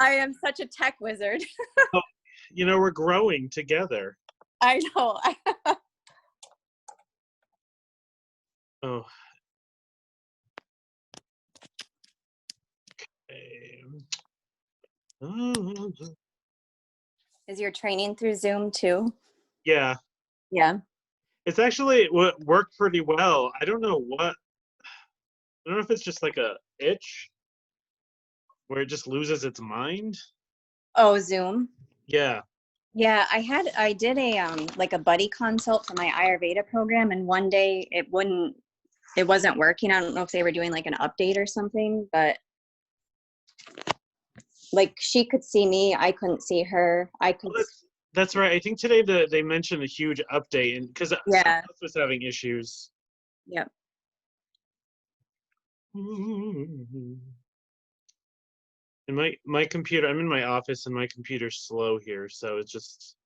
I am such a tech wizard. Oh, we're growing together. I know. Oh. Okay. Is your training through Zoom too? Yeah. Yeah. It's actually worked pretty well. I don't know if it's just like a itch where it just loses its mind. Oh, Zoom. Yeah. Yeah, I did a like a buddy consult for my Ayurveda program, and one day it wasn't working. I don't know if they were doing like an update or something, but like she could see me, I couldn't see her. Well, that's right. I think today they mentioned a huge update, and because someone Yeah. else was having issues. Yep. And my computer, I'm in my office and my computer's slow here, so it's just.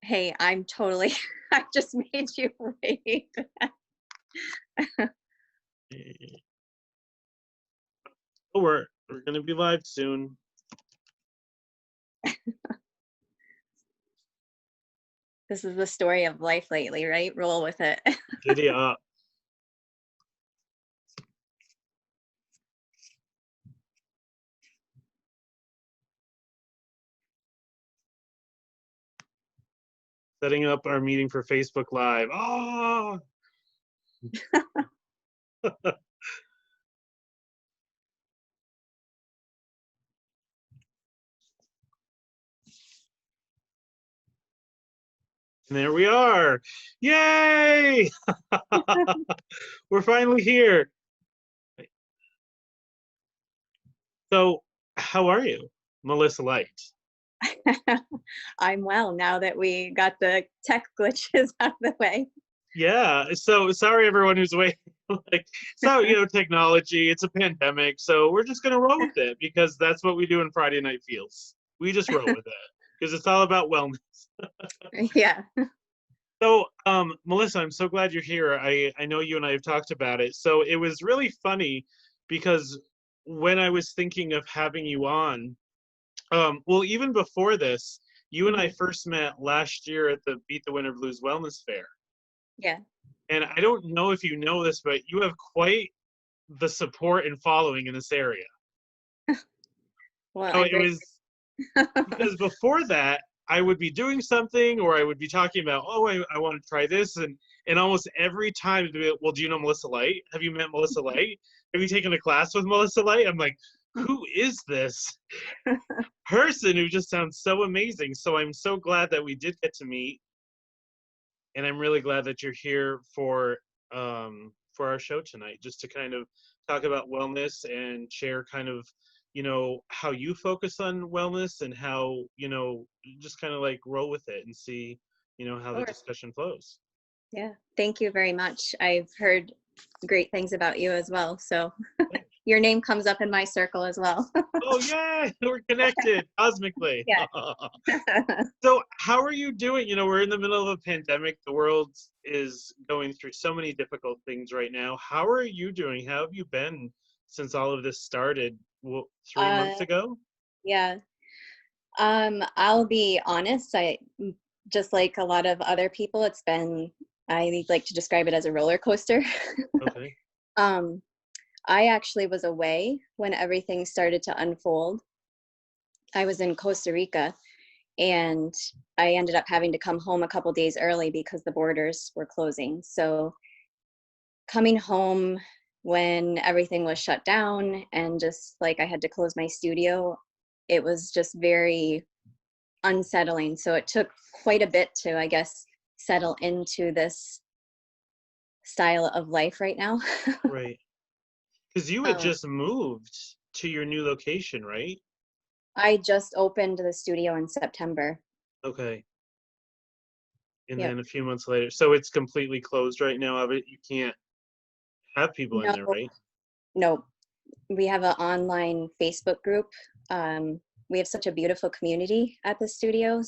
Hey, I'm totally, I just made you wait. Oh, we're gonna be live soon. This is the story of life lately, right? Roll with it. Giddy up. Setting up our meeting for Facebook Live. Oh! And there we are. Yay! We're finally here. So, how are you, Melissa Light? I'm well now that we got the tech glitches out of the way. Yeah. So sorry, everyone who's waiting. Technology. It's a pandemic, so we're just gonna roll with it because that's what we do in Friday Night Feels. We just roll with it because it's all about wellness. Yeah. So, Melissa, I'm so glad you're here. I know you and I have talked about it. So it was really funny because when I was thinking of having you on, well, even before this, you and I first met last year at the Beat the Winter Blues Wellness Fair. Yeah. And I don't know if you know this, but you have quite the support and following in this area. Well, So I'm it very was because before that, I would be doing something or I would be talking about, oh, I want to try this. And almost every time, it'd be, well, do you know Melissa Light? Have you met Melissa Light? Have you taken a class with Melissa Light? I'm like, who is this person who just sounds so amazing? So I'm so glad that we did get to meet. And I'm really glad that you're here for our show tonight, just to kind of talk about wellness and share kind of, how you focus on wellness and how, just kind of like roll with it and see, how the discussion flows. Yeah. Thank you very much. I've heard great things about you as well. So your name comes up in my circle as well. Oh, yeah, we're connected cosmically. Yeah. So how are you doing? We're in the middle of a pandemic. The world is going through so many difficult things right now. How are you doing? How have you been since all of this started 3 months ago? Yeah. I'll be honest, I just like a lot of other people, I like to describe it as a roller coaster. Okay. I actually was away when everything started to unfold. I was in Costa Rica and I ended up having to come home a couple days early because the borders were closing. So coming home when everything was shut down and just like I had to close my studio, it was just very unsettling. So it took quite a bit to, I guess, settle into this style of life right now. Right. Because you had just moved to your new location, right? I just opened the studio in September. Okay. And Yep. then a few months later. So it's completely closed right now. Of it, you can't have people in there, right? No. We have an online Facebook group. We have such a beautiful community at the studio.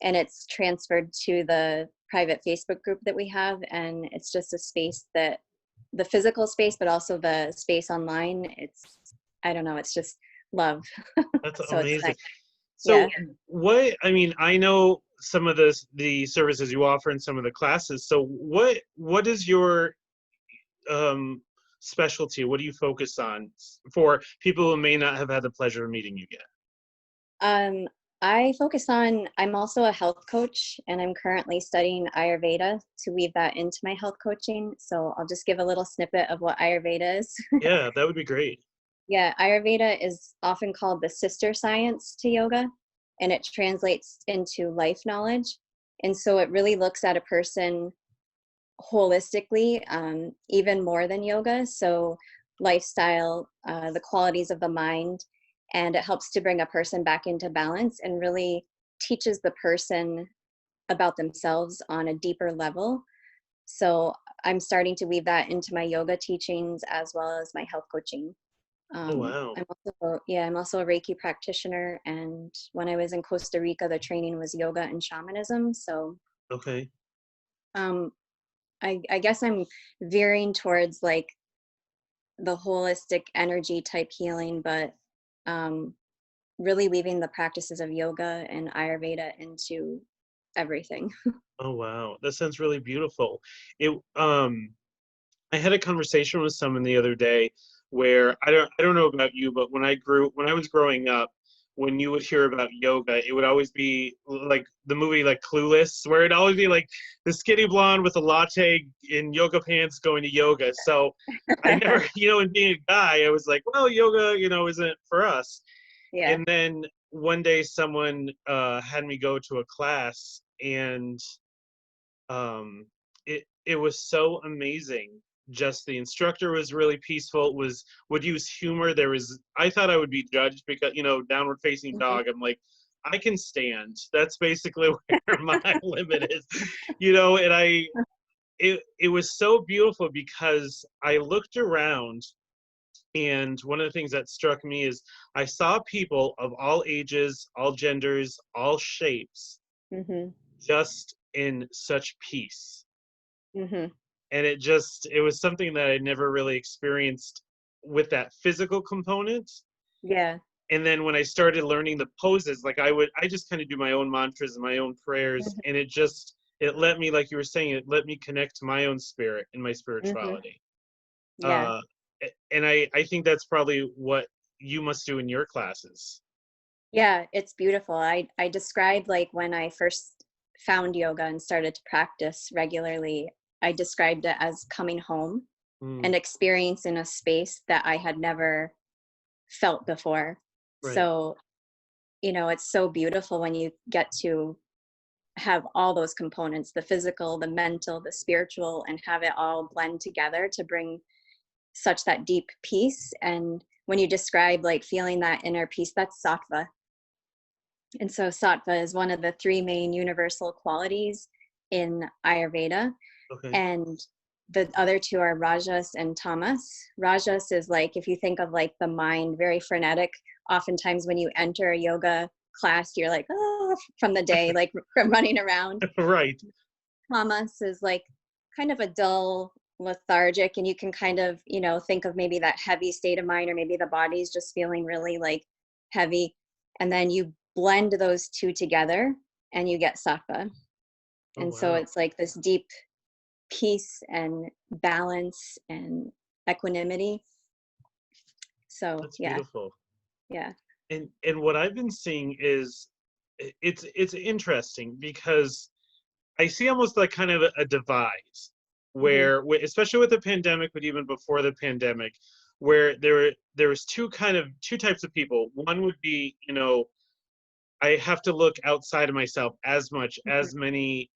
And it's transferred to the private Facebook group that we have. And it's just a space the physical space, but also the space online. I don't know, it's just love. That's So it's amazing. nice. So Yeah. I mean, I know some of the services you offer in some of the classes. So what is your um, specialty? What do you focus on for people who may not have had the pleasure of meeting you yet? Um, I focus on, I'm also a health coach, and I'm currently studying Ayurveda to weave that into my health coaching. So I'll just give a little snippet of what Ayurveda is. Yeah, that would be great. Yeah, Ayurveda is often called the sister science to yoga, and it translates into life knowledge. And so it really looks at a person holistically, even more than yoga. So, lifestyle, the qualities of the mind, and it helps to bring a person back into balance and really teaches the person about themselves on a deeper level. So, I'm starting to weave that into my yoga teachings as well as my health coaching. Oh wow. I'm also a Reiki practitioner, and when I was in Costa Rica, the training was yoga and shamanism. So, Okay. um, I guess I'm veering towards like the holistic energy type healing, but um, really weaving the practices of yoga and Ayurveda into everything. Oh wow. That sounds really beautiful. It I had a conversation with someone the other day where I don't know about you, but when I was growing up, when you would hear about yoga, it would always be like the movie like Clueless, where it'd always be like the skinny blonde with a latte in yoga pants going to yoga. So I never, and being a guy, I was like, well, yoga, isn't for us. Yeah. And then one day someone had me go to a class, and um it was so amazing. Just the instructor was really peaceful, would use humor. I thought I would be judged because, downward facing Mhm. dog, I'm like, I can stand. That's basically where my limit is, and it was so beautiful because I looked around, and one of the things that struck me is I saw people of all ages, all genders, all shapes, Mhm. just in such peace. Mhm. And it was something that I never really experienced with that physical component. Yeah. And then when I started learning the poses, like I just kind of do my own mantras and my own prayers, Mhm. and it let me, like you were saying, it let me connect to my own spirit and my Mhm. spirituality. Yeah. uh and I think that's probably what you must do in your classes. Yeah, it's beautiful. I described like when I first found yoga and started to practice regularly, I described it as coming home Mm, and experiencing a space that I had never felt before. right. So, it's so beautiful when you get to have all those components, the physical, the mental, the spiritual, and have it all blend together to bring such that deep peace. And when you describe like feeling that inner peace, that's sattva. And so sattva is one of the three main universal qualities in Ayurveda. Okay. And the other two are rajas and tamas. Rajas is like, if you think of like the mind, very frenetic. Oftentimes when you enter a yoga class, you're like, oh, from the day, like from running around. Right. Tamas is like kind of a dull, lethargic, and you can kind of, think of maybe that heavy state of mind, or maybe the body's just feeling really like heavy. And then you blend those two together and you get sattva. Oh And so wow. it's like this deep peace and balance and equanimity. So That's yeah, beautiful. yeah. And what I've been seeing is it's interesting because I see almost like kind of a divide Hmm. where, especially with the pandemic, but even before the pandemic, where there was two types of people. One would be, I have to look outside of myself as much, as many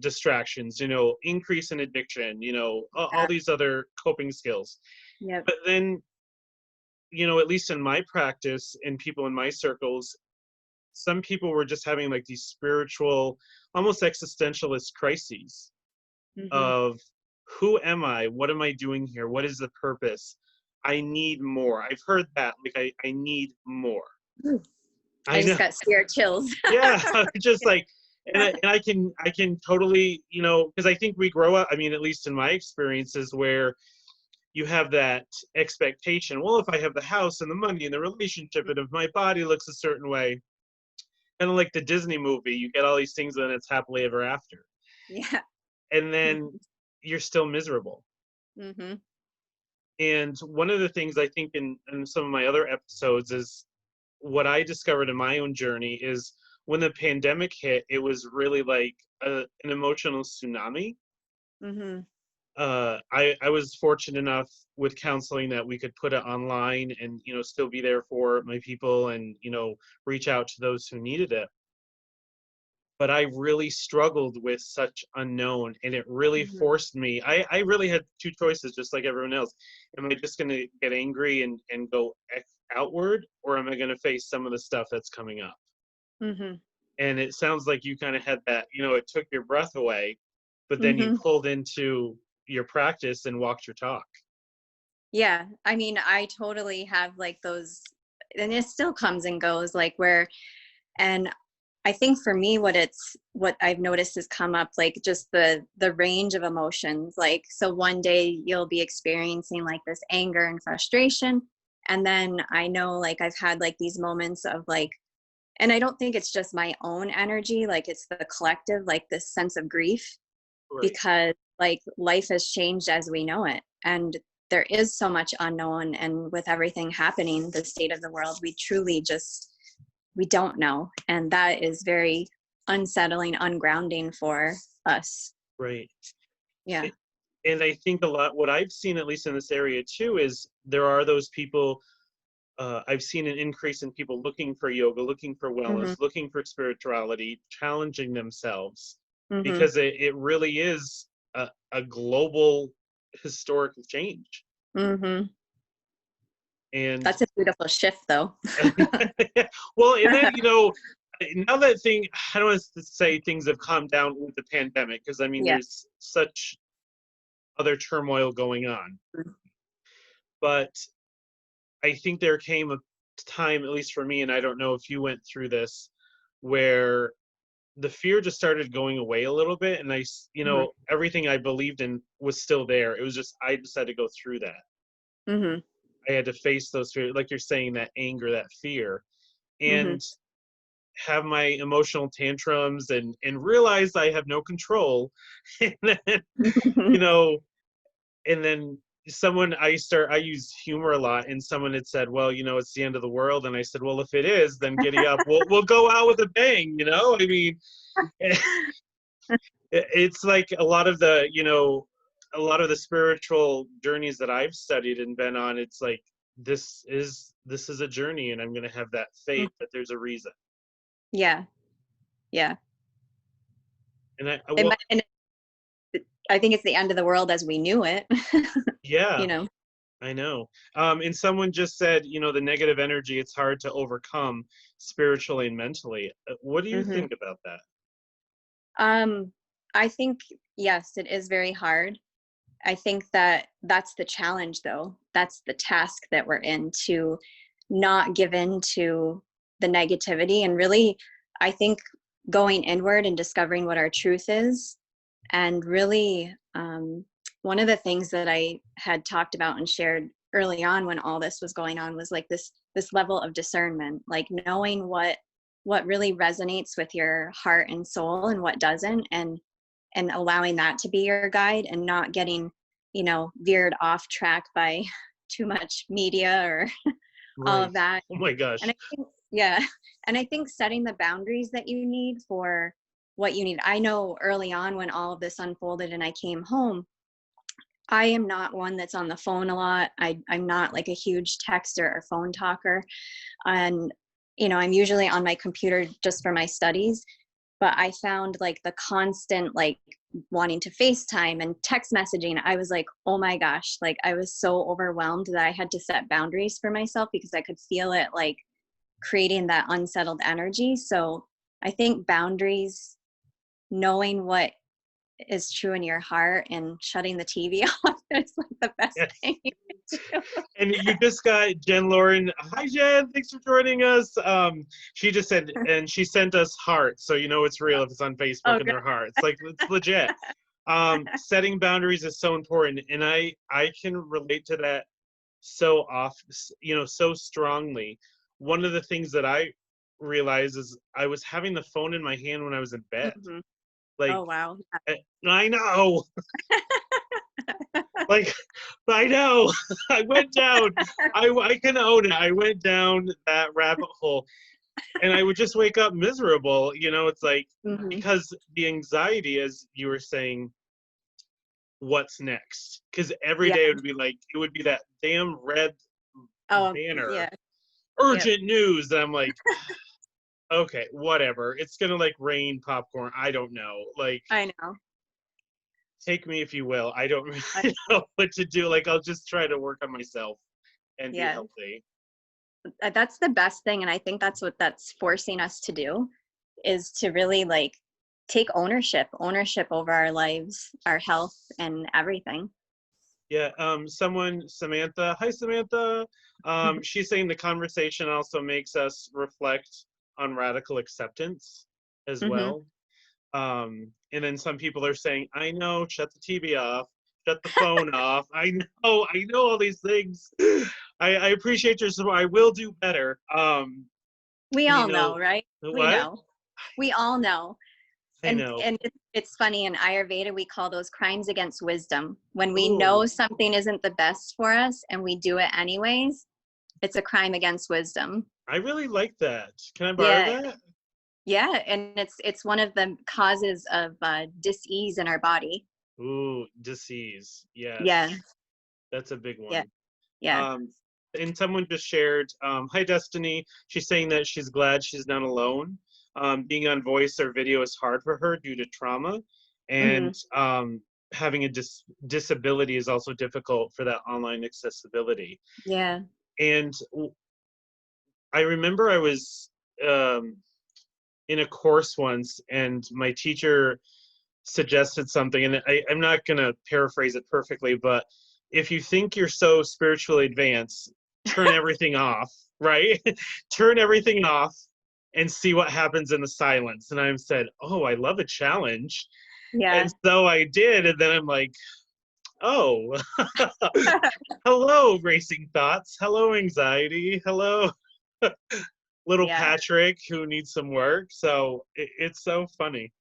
distractions, increase in addiction, all Yeah. these other coping skills. Yep. But then, at least in my practice and people in my circles, some people were just having like these spiritual, almost existentialist crises Hmm. of, who am I? What am I doing here? What is the purpose? I need more. I've heard that. Like, I need more. I I just know. got spirit chills. Yeah. Just like, and I can totally, because I think we grow up, I mean, at least in my experiences, where, you have that expectation. Well, if I have the house and the money and the relationship, and if my body looks a certain way, kind of like the Disney movie, you get all these things and it's happily ever after. Yeah. And then you're still miserable. Mm-hmm. And one of the things I think in some of my other episodes is what I discovered in my own journey is when the pandemic hit, it was really like an emotional tsunami. Mm-hmm. I was fortunate enough with counseling that we could put it online and, you know, still be there for my people and, you know, reach out to those who needed it. But I really struggled with such unknown, and it really Mm-hmm. forced me. I really had two choices, just like everyone else. Am I just going to get angry and go outward, or am I going to face some of the stuff that's coming up? Mm-hmm. And it sounds like you kind of had that, you know, it took your breath away, but then you Mm-hmm. pulled into your practice and walked your talk. Yeah. I mean, I totally have like those, and it still comes and goes, like where, and I think for me, what I've noticed has come up, like just the range of emotions. Like, so one day you'll be experiencing like this anger and frustration. And then I know like I've had like these moments of like, and I don't think it's just my own energy, like it's the collective, like this sense of grief, Right. because like life has changed as we know it. And there is so much unknown. And with everything happening, the state of the world, we truly just, we don't know. And that is very unsettling, ungrounding for us. Right. Yeah. And I think a lot, what I've seen, at least in this area too, is there are those people. I've seen an increase in people looking for yoga, looking for Mm-hmm. wellness, looking for spirituality, challenging themselves, Mm-hmm. because it really is a global historical change. Mm-hmm. And That's a beautiful shift though. well, and then, you know, now that I don't want to say things have calmed down with the pandemic, because I mean, Yeah. there's such other turmoil going on. But I think there came a time, at least for me, and I don't know if you went through this, where the fear just started going away a little bit, and you Mm-hmm. know, everything I believed in was still there. It was just I decided to go through that. Mm-hmm. I had to face those fears, like you're saying, that anger, that fear, Mm-hmm. and have my emotional tantrums and realize I have no control. And then, you know, and then I use humor a lot, and someone had said, well, you know, it's the end of the world, and I said, well, if it is, then giddy up, we'll go out with a bang, you know. I mean, it's like a lot of the, you know, a lot of the spiritual journeys that I've studied and been on, it's like this is a journey, and I'm going to have that faith that there's a reason. Yeah. Yeah. And And I think it's the end of the world as we knew it. yeah, You know. I know. And someone just said, you know, the negative energy, it's hard to overcome spiritually and mentally. What do you Mm-hmm. think about that? I think yes, it is very hard. I think that that's the challenge, though. That's the task that we're in, to not give in to the negativity, and really, I think going inward and discovering what our truth is. And really, one of the things that I had talked about and shared early on when all this was going on was like this level of discernment, like knowing what really resonates with your heart and soul and what doesn't, and allowing that to be your guide, and not getting, you know, veered off track by too much media or all Right. of that. Oh my And gosh. I think, yeah, and I think setting the boundaries that you need for what you need. I know early on when all of this unfolded and I came home, I am not one that's on the phone a lot. I'm not like a huge texter or phone talker. And, you know, I'm usually on my computer just for my studies. But I found like the constant like wanting to FaceTime and text messaging. I was like, oh my gosh, like I was so overwhelmed that I had to set boundaries for myself, because I could feel it like creating that unsettled energy. So I think boundaries, knowing what is true in your heart and shutting the TV off is like the best Yes. thing you can do. And you just got Jen Lauren. Hi, Jen. Thanks for joining us. She just said, and she sent us hearts. So you know it's real if it's on Oh, Facebook and good. their hearts. Like, it's legit. Setting boundaries is so important, and I can relate to that so often, so strongly. One of the things that I realized is I was having the phone in my hand when I was in bed. Mhm. Like, Oh, wow. I know, like, I know, I went down. I can own it. I went down that rabbit hole, and I would just wake up miserable. It's like, Mhm. because the anxiety, as you were saying, what's next? Because every Yeah. day it would be that damn red Oh, banner, yeah. Yep. urgent news. And I'm like, okay, whatever. It's gonna like rain popcorn. I don't know. Like, I know. take me if you will. I don't I, really know what to do. Like, I'll just try to work on myself and be yeah. healthy. That's the best thing. And I think that's what that's forcing us to do, is to really like take ownership over our lives, our health, and everything. Yeah. Samantha. Hi, Samantha. She's saying the conversation also makes us reflect on radical acceptance as Hmm. well. And then some people are saying, I know, shut the TV off, shut the phone off. I know all these things. I appreciate your support. I will do better. We You all know, know, right? We what? know. We all know. I And know. it's funny, in Ayurveda we call those crimes against wisdom. When we know Ooh, something isn't the best for us and we do it anyways, it's a crime against wisdom. I really like that. Can I borrow Yeah. that? Yeah, and it's one of the causes of dis-ease in our body. Ooh, disease. Yeah. Yes, that's a big Yeah. one. Yeah. Um, and someone just shared, hi, Destiny. She's saying that she's glad she's not alone. Being on voice or video is hard for her due to trauma. Hmm. And having a disability is also difficult for that online accessibility. Yeah. And I remember I was um, in a course once, and my teacher suggested something, and I'm not going to paraphrase it perfectly, but if you think you're so spiritually advanced, turn everything off, right? Turn everything off and see what happens in the silence. And I said, oh, I love a challenge. And Yeah. so I did. And then I'm like, oh, hello, racing thoughts. Hello, anxiety. Hello, little Yeah. Patrick who needs some work. So it's so funny.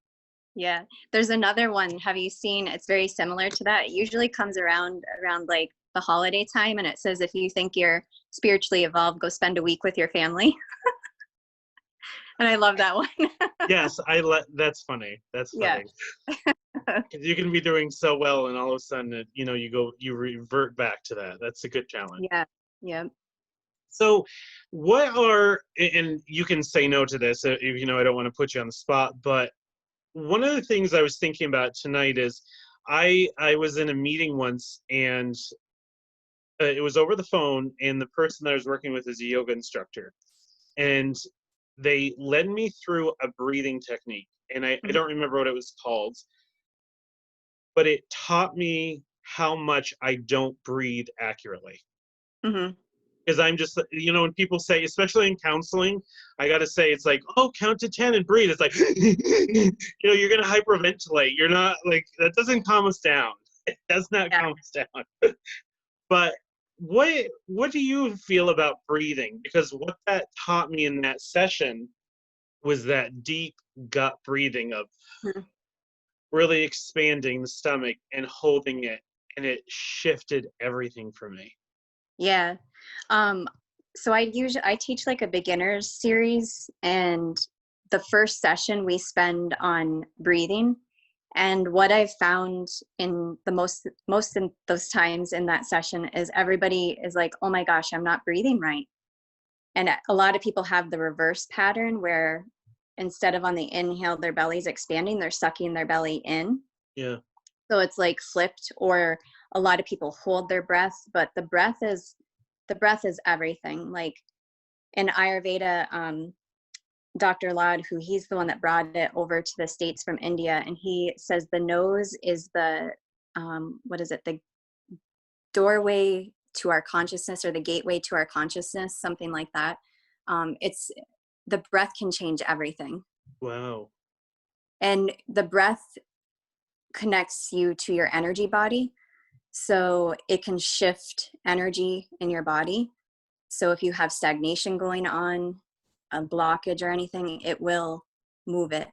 Yeah. There's another one. Have you seen? It's very similar to that. It usually comes around like the holiday time, and it says, if you think you're spiritually evolved, go spend a week with your family. And I love that one. Yes, that's funny. That's Yeah. funny. 'Cause you can be doing so well, and all of a sudden, you revert back to that. That's a good challenge. Yeah. Yeah. So, and you can say no to this, I don't want to put you on the spot, but one of the things I was thinking about tonight is I was in a meeting once, and it was over the phone, and the person that I was working with is a yoga instructor, and they led me through a breathing technique, and I Hmm. don't remember what it was called, but it taught me how much I don't breathe accurately. Hmm. Because I'm just, when people say, especially in counseling, I got to say, it's like, oh, count to 10 and breathe. It's like, you're going to hyperventilate. You're not like, that doesn't calm us down. It does not Yeah. calm us down. But what do you feel about breathing? Because what that taught me in that session was that deep gut breathing of Mhm. really expanding the stomach and holding it, and it shifted everything for me. Yeah. Um, so I teach like a beginners series, and the first session we spend on breathing. And what I've found in the most in those times in that session is everybody is like, oh my gosh, I'm not breathing right. And a lot of people have the reverse pattern where instead of on the inhale, their belly's expanding, they're sucking their belly in. Yeah. So it's like flipped, or a lot of people hold their breath, but the breath is everything. Like in Ayurveda, Dr. Lad, who he's the one that brought it over to the States from India, and he says the nose is the what is it? The doorway to our consciousness, or the gateway to our consciousness, something like that. It's the breath can change everything, Wow. and the breath connects you to your energy body. So it can shift energy in your body. So if you have stagnation going on, a blockage or anything, it will move it.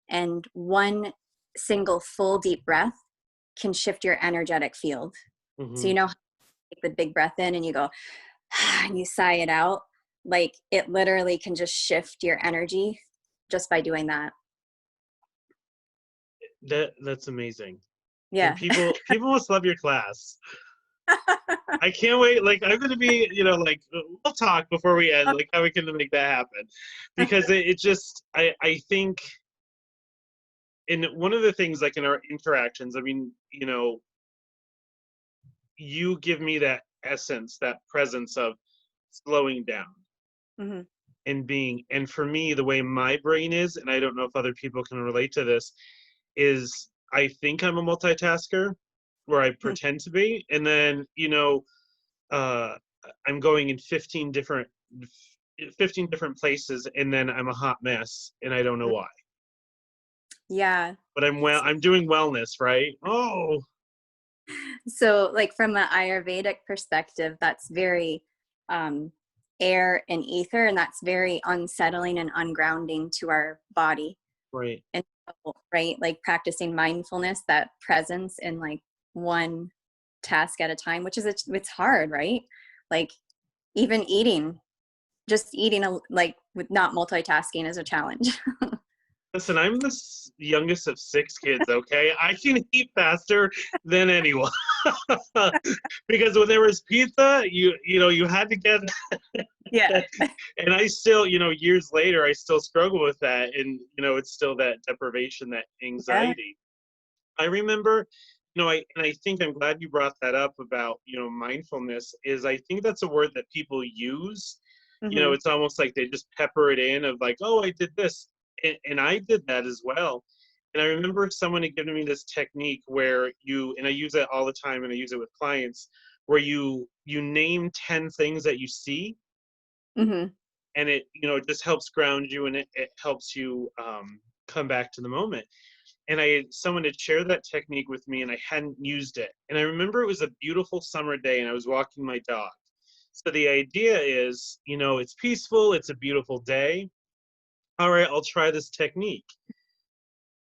And one single full deep breath can shift your energetic field. So Mm-hmm. you know how you take the big breath in and you go, and you sigh it out. Like it literally can just shift your energy just by doing that. That's amazing. And Yeah. people must love your class. I can't wait. Like, I'm gonna be, like, we'll talk before we end, like how we can make that happen, because it just, I think, in one of the things, like in our interactions, I mean, you give me that essence, that presence of slowing down Mm-hmm. and being, and for me, the way my brain is, and I don't know if other people can relate to this, is I think I'm a multitasker, or I pretend to be, and then, uh, I'm going in 15 different places, and then I'm a hot mess, and I don't know why. Yeah. But I'm doing wellness, right? Oh, So like from an Ayurvedic perspective, that's very air and ether, and that's very unsettling and ungrounding to our body. right. And so, right, like practicing mindfulness, that presence in like one task at a time, which is it's hard, right? Like even eating, just eating like with not multitasking is a challenge. Listen, I'm the youngest of 6 kids, okay? I can eat faster than anyone. Because when there was pizza, you had to get Yeah. that. And I still, years later, I still struggle with that. And, it's still that deprivation, that Yeah. anxiety. I remember, and I think I'm glad you brought that up about, mindfulness, is I think that's a word that people use. Mm-hmm. It's almost like they just pepper it in of like, oh, I did this. And I did that as well. And I remember someone had given me this technique where and I use it all the time, and I use it with clients, where you name 10 things that you see, Mm-hmm. and it just helps ground you, and it helps you come back to the moment. And someone had shared that technique with me, and I hadn't used it. And I remember it was a beautiful summer day, and I was walking my dog. So the idea is, it's peaceful, it's a beautiful day. All right, I'll try this technique.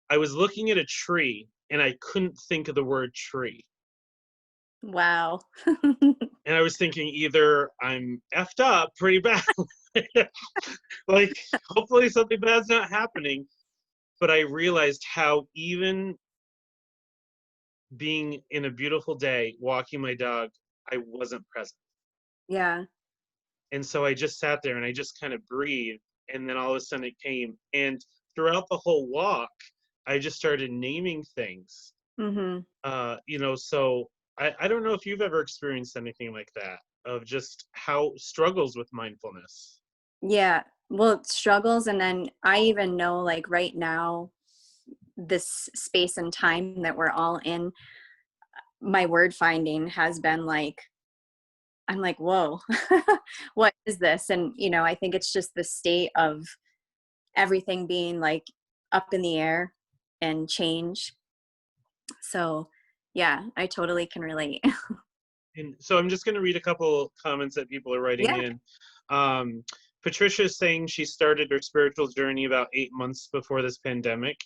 I was looking at a tree, and I couldn't think of the word tree. Wow. And I was thinking either I'm effed up pretty bad, like hopefully something bad's not happening. But I realized how even being in a beautiful day, walking my dog, I wasn't present. Yeah. And so I just sat there and I just kind of breathed. And then all of a sudden it came. And throughout the whole walk, I just started naming things. Mm-hmm. So I don't know if you've ever experienced anything like that, of just how struggles with mindfulness. Yeah. Well, struggles. And then I even know like right now, this space and time that we're all in, my word finding has been like, I'm like, whoa, what is this? And, I think it's just the state of everything being like up in the air and change. So yeah, I totally can relate. And so I'm just going to read a couple comments that people are writing Yeah. in. Um, Patricia is saying she started her spiritual journey about 8 months before this pandemic.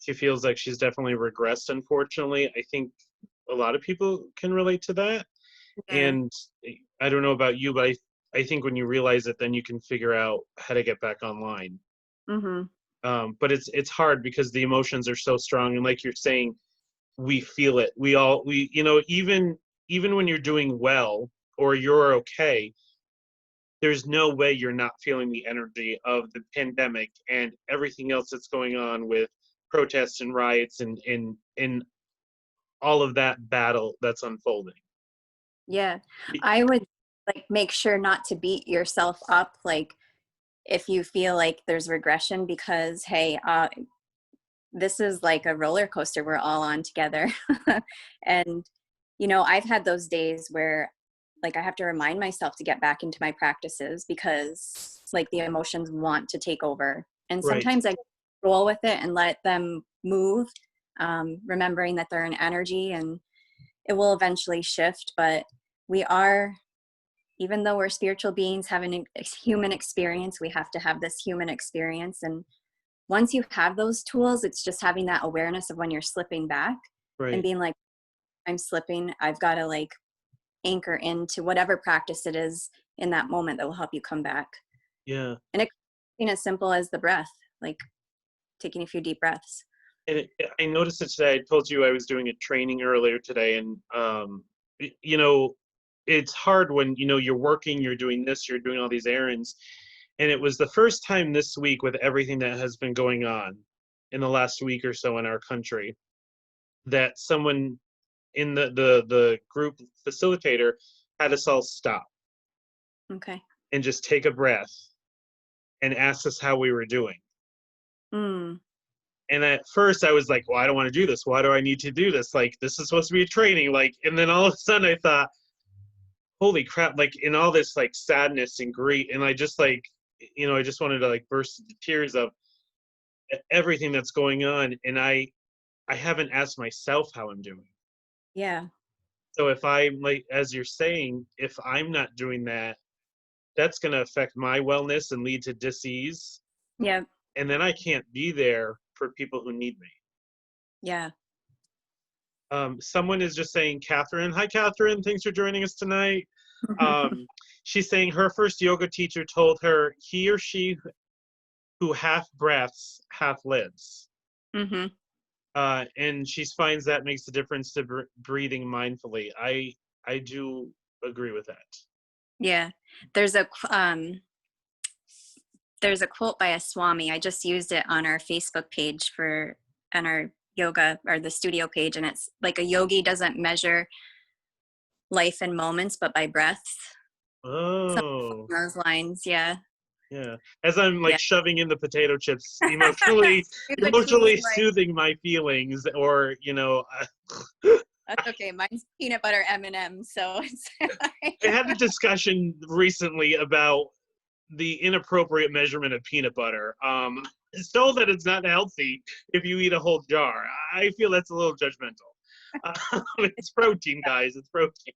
She feels like she's definitely regressed, unfortunately. I think a lot of people can relate to that. Yeah. And I don't know about you, but I think when you realize it, then you can figure out how to get back online. Mm-hmm. But it's hard because the emotions are so strong. And like you're saying, we feel it. Even when you're doing well or you're okay, there's no way you're not feeling the energy of the pandemic and everything else that's going on with protests and riots and all of that battle that's unfolding. Yeah. I would like make sure not to beat yourself up. Like if you feel like there's regression, because, hey, this is like a roller coaster we're all on together. And, I've had those days where like I have to remind myself to get back into my practices because like the emotions want to take over. And Right. sometimes I roll with it and let them move remembering that they're an energy and it will eventually shift. But we are, even though we're spiritual beings having a human experience, we have to have this human experience. And once you have those tools, it's just having that awareness of when you're slipping back and Right. being like, I'm slipping. I've got to like anchor into whatever practice it is in that moment that will help you come back. Yeah. And it can be as simple as the breath, like taking a few deep breaths. And I noticed it today. I told you I was doing a training earlier today, and you know, it's hard when you're working, you're doing this, you're doing all these errands, and it was the first time this week with everything that has been going on in the last week or so in our country that someone in the group facilitator had us all stop Okay. and just take a breath and ask us how we were doing. Mm. And at first I was like, well, I don't want to do this. Why do I need to do this? Like, this is supposed to be a training. Like, and then all of a sudden I thought, holy crap, like in all this like sadness and grief. And I just like, I just wanted to like burst into tears of everything that's going on. And I haven't asked myself how I'm doing. Yeah. So if I'm like, as you're saying, if I'm not doing that, that's going to affect my wellness and lead to dis-ease. Yeah. And then I can't be there for people who need me. Yeah. Someone is just saying, Catherine. Hi, Catherine. Thanks for joining us tonight. She's saying her first yoga teacher told her he or she who half breaths, half lives. Mm-hmm. And she finds that makes a difference to breathing mindfully. I do agree with that. Yeah. There's a quote by a Swami. I just used it on our Facebook page on our yoga or the studio page. And it's like a yogi doesn't measure life in moments, but by breaths. Something Oh, along those lines. Yeah. yeah. As I'm like Yeah. shoving in the potato chips, emotionally, It's like emotionally soothing my, soothing my feelings, or that's okay. Mine's peanut butter M&M. So it's I had a discussion recently about the inappropriate measurement of peanut butter. It's told that it's not healthy if you eat a whole jar. I feel that's a little judgmental. It's protein, guys. It's protein.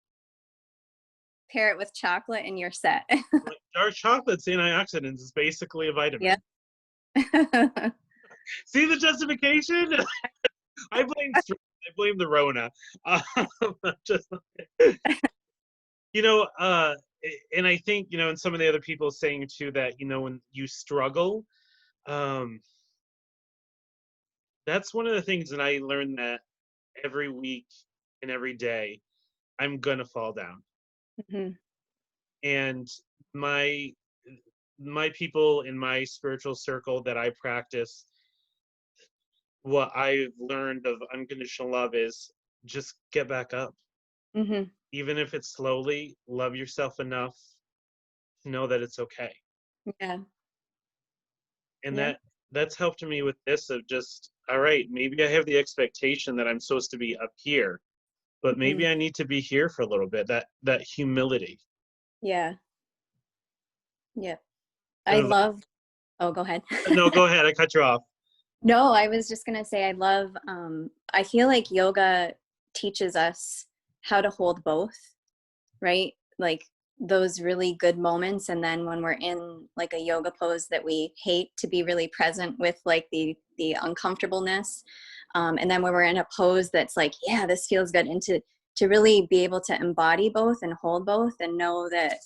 pair it with chocolate and you're set. Like, dark chocolate's antioxidants is basically a vitamin. Yeah. See the justification? I blame the Rona. Just and I think and some of the other people saying too that when you struggle, um, that's one of the things that I learned, that every week and every day I'm gonna fall down. Mm-hmm. And my people in my spiritual circle that I practice, what I've learned of unconditional love is just get back up. Mm-hmm. Even if it's slowly, love yourself enough to know that it's okay. Yeah. And Yeah. that's helped me with this, of just, all right, maybe I have the expectation that I'm supposed to be up here, but Mm-hmm. maybe I need to be here for a little bit. That humility. Yeah. Yeah. I I don't know, love, oh, go ahead. no, go ahead. I cut you off. No, I was just going to say, I feel like yoga teaches us how to hold both, right? Like those really good moments. And then when we're in like a yoga pose that we hate, to be really present with like the uncomfortableness. And then when we're in a pose that's like, yeah, this feels good. And to really be able to embody both and hold both and know that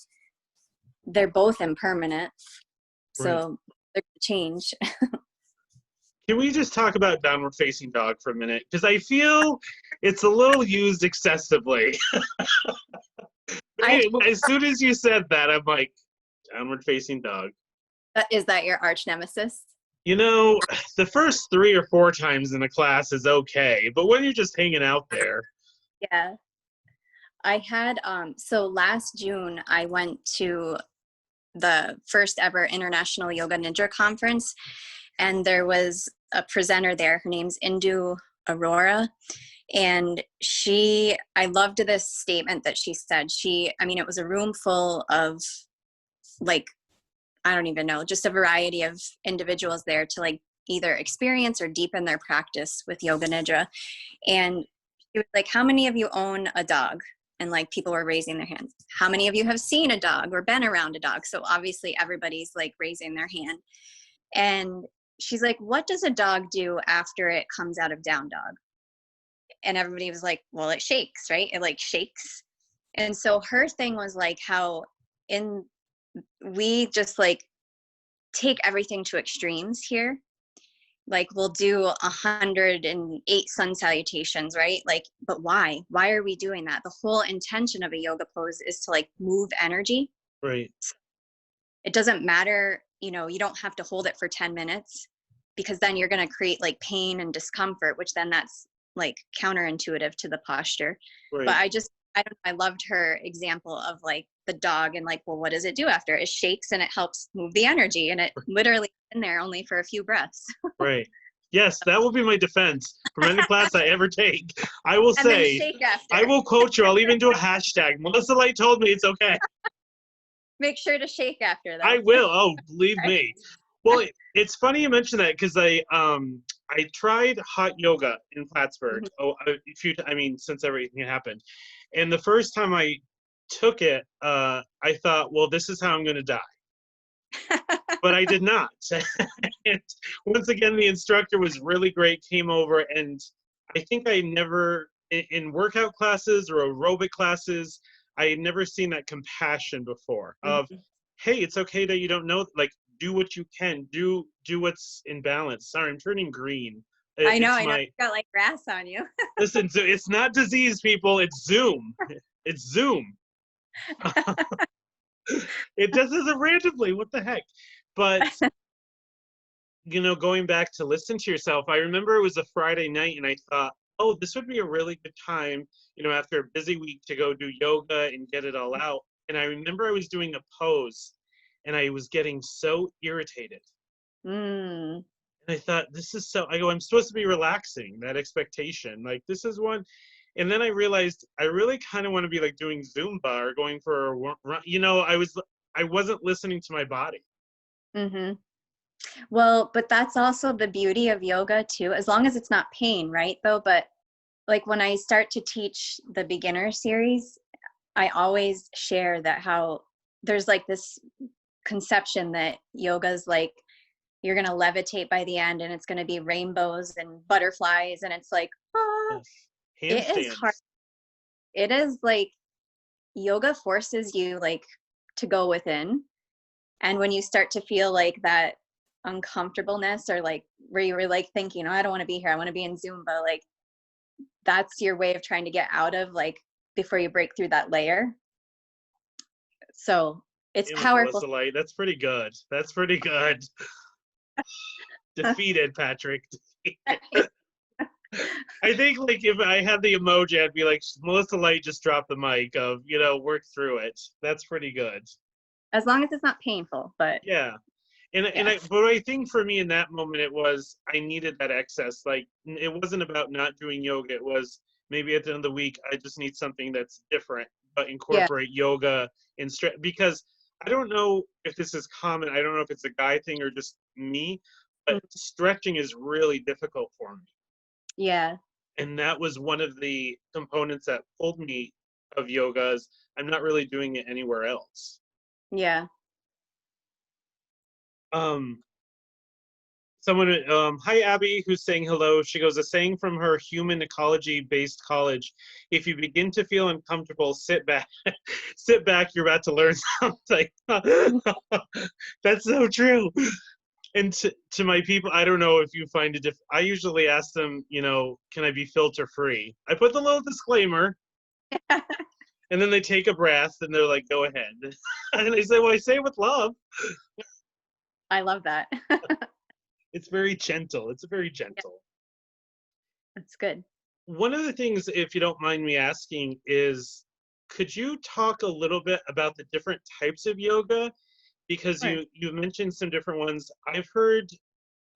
they're both impermanent. Right. So they're going to change. Can we just talk about downward facing dog for a minute? Because I feel it's a little used excessively. As soon as you said that, I'm like, downward facing dog. Is that your arch nemesis? The first 3 or 4 times in a class is okay, but when you're just hanging out there. Yeah. I had, so last June, I went to the first ever International Yoga Ninja Conference, and there was a presenter there. Her name's Indu Aurora. And I loved this statement that she said. It was a room full of like, I don't even know, just a variety of individuals there to like either experience or deepen their practice with yoga nidra. And she was like, how many of you own a dog? And like people were raising their hands. How many of you have seen a dog or been around a dog? So obviously everybody's like raising their hand. And she's like, what does a dog do after it comes out of down dog? And everybody was like, well, it shakes, right? It like shakes. And so her thing was like how we just like take everything to extremes here. Like we'll do 108 sun salutations, right? Like, but why are we doing that? The whole intention of a yoga pose is to like move energy. Right. It doesn't matter, you don't have to hold it for 10 minutes because then you're going to create like pain and discomfort, which then that's like counterintuitive to the posture. Right. But I loved her example of like the dog and like, well, what does it do after? It shakes and it helps move the energy, and it literally in there only for a few breaths. Right. Yes, that will be my defense from any class I ever take. I will And then say, shake after. I will quote you. I'll even do a hashtag. Melissa Light told me it's okay. Make sure to shake after that. I will. Oh, believe me. Well, it's funny you mention that because I tried hot yoga in Plattsburgh. Since everything happened, and the first time I took it, I thought, well, this is how I'm going to die. But I did not. And once again, the instructor was really great, came over, and I think I never, in workout classes or aerobic classes, I had never seen that compassion before of, hey, it's okay that you don't know, like, do what you can, do what's in balance. Sorry, I'm turning green. I know. You got like grass on you. Listen, so it's not disease, people. It's Zoom. It's Zoom. It does this randomly. What the heck? But, going back to listen to yourself, I remember it was a Friday night and I thought, oh, this would be a really good time, after a busy week to go do yoga and get it all out. And I remember I was doing a pose and I was getting so irritated. And I thought, I'm supposed to be relaxing, that expectation. Like, this is one. And then I realized I really kind of want to be like doing Zumba or going for a run. I wasn't listening to my body. Well, but that's also the beauty of yoga too, as long as it's not pain, right? Though, but like when I start to teach the beginner series, I always share that how there's like this conception that yoga's like, you're going to levitate by the end and it's going to be rainbows and butterflies. And it's like, it is hard. It is like yoga forces you like to go within. And when you start to feel like that uncomfortableness or like where you were like thinking, oh, I don't want to be here, I want to be in Zumba, like that's your way of trying to get out of like before you break through that layer. So it's powerful. That's pretty good. That's pretty good. Defeated, Patrick. I think like if I had the emoji, I'd be like, Melissa Light just dropped the mic of, work through it. That's pretty good. As long as it's not painful, but yeah. But I think for me in that moment, it was, I needed that excess. Like, it wasn't about not doing yoga. It was maybe at the end of the week, I just need something that's different, but incorporate yoga and stretch. Because I don't know if this is common. I don't know if it's a guy thing or just me, but stretching is really difficult for me. Yeah. And that was one of the components that pulled me of yoga is I'm not really doing it anywhere else. Yeah. Someone, hi Abby, who's saying hello. She goes, a saying from her human ecology-based college: if you begin to feel uncomfortable, sit back. Sit back. You're about to learn something. That's so true. And to my people, I don't know if you find it I usually ask them, can I be filter free? I put the little disclaimer. And then they take a breath and they're like, go ahead. And I say, well, I say it with love. I love that. It's very gentle. It's very gentle. That's good. One of the things, if you don't mind me asking, is could you talk a little bit about the different types of yoga? Because you mentioned some different ones. I've heard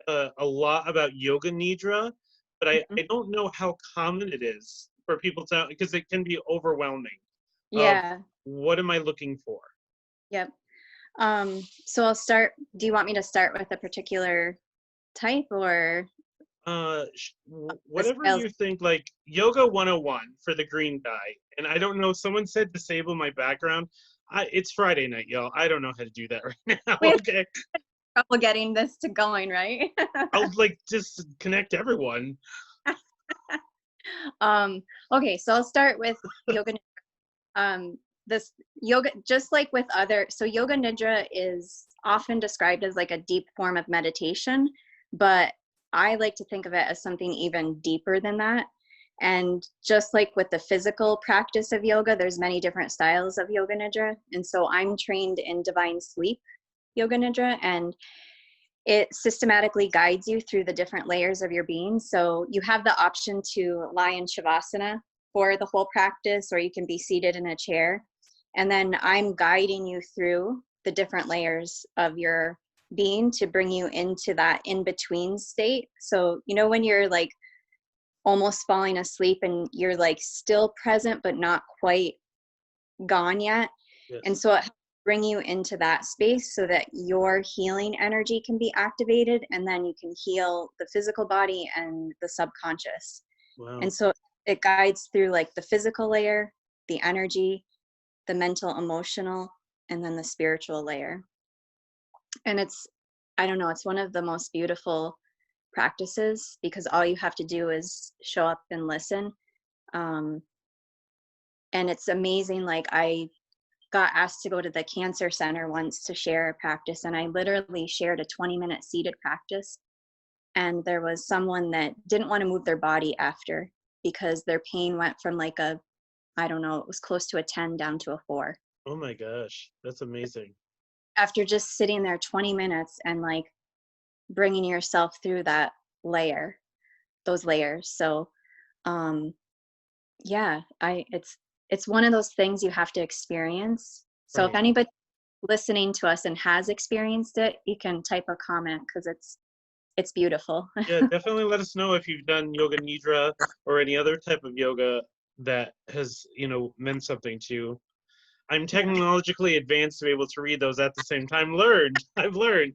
a lot about yoga nidra, but I don't know how common it is for people to, because it can be overwhelming. Yeah. What am I looking for? Yep. So I'll start. Do you want me to start with a particular type or a Whatever styles? you think, like Yoga 101 for the green guy. And I don't know, someone said disable my background. It's Friday night, y'all. I don't know how to do that right now. We have Okay. trouble getting this to going, right? I'll like just connect everyone. Okay, so I'll start with yoga. This yoga, just like with other, so yoga nidra is often described as like a deep form of meditation, but I like to think of it as something even deeper than that. And just like with the physical practice of yoga, there's many different styles of yoga nidra. And so I'm trained in divine sleep yoga nidra, and it systematically guides you through the different layers of your being. So you have the option to lie in shavasana for the whole practice, or you can be seated in a chair. And then I'm guiding you through the different layers of your being to bring you into that in-between state. So, you know, when you're like almost falling asleep and you're like still present, but not quite gone yet. Yes. And so it helps bring you into that space so that your healing energy can be activated, and then you can heal the physical body and the subconscious. Wow. And so it guides through like the physical layer, the energy, the mental, emotional, and then the spiritual layer. And it's, I don't know, it's one of the most beautiful practices because all you have to do is show up and listen. And it's amazing. Like I got asked to go to the cancer center once to share a practice, and I literally shared a 20-minute seated practice. And there was someone that didn't want to move their body after because their pain went from like a, I don't know, it was close to a 10 down to a 4. Oh my gosh, that's amazing. After just sitting there 20 minutes and like bringing yourself through that layer, those layers. So, yeah, it's one of those things you have to experience. So if Right. anybody listening to us and has experienced it, you can type a comment because it's beautiful. Yeah, definitely let us know if you've done yoga nidra or any other type of yoga that has, meant something to you. I'm Yeah. technologically advanced to be able to read those at the same time. I've learned.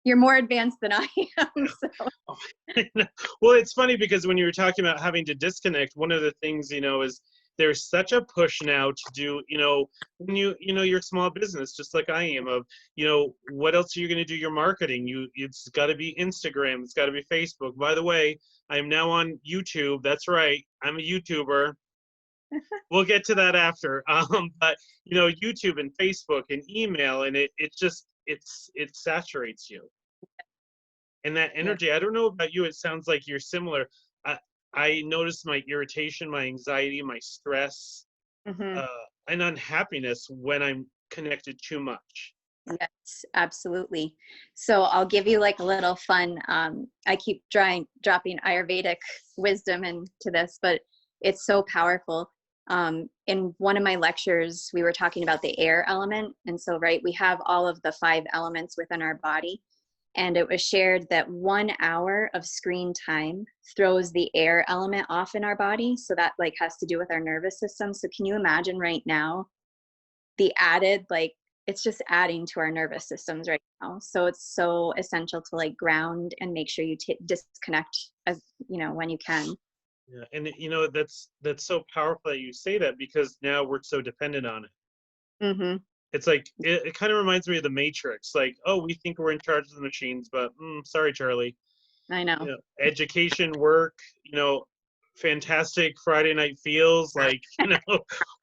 You're more advanced than I am. So. Well, it's funny because when you were talking about having to disconnect, one of the things, is there's such a push now to do, when you're a small business, just like I am, of, what else are you going to do your marketing? It's got to be Instagram. It's got to be Facebook. By the way, I'm now on YouTube. That's right. I'm a YouTuber. We'll get to that after. But YouTube and Facebook and email, and it saturates you. And that Yeah. energy, I don't know about you, it sounds like you're similar. I notice my irritation, my anxiety, my stress, Mm-hmm. and unhappiness when I'm connected too much. Yes, absolutely. So I'll give you like a little fun. I keep dropping Ayurvedic wisdom into this, but it's so powerful. In one of my lectures, we were talking about the air element. And so, right, we have all of the 5 elements within our body. And it was shared that 1 hour of screen time throws the air element off in our body. So that like has to do with our nervous system. So can you imagine right now the added, like, it's just adding to our nervous systems right now. So it's so essential to like ground and make sure you disconnect as when you can. Yeah, and that's so powerful that you say that because now we're so dependent on it. Mm-hmm. It's like it kind of reminds me of the Matrix. Like, oh, we think we're in charge of the machines, but sorry, Charlie. I know. Education, work, fantastic Friday night feels like,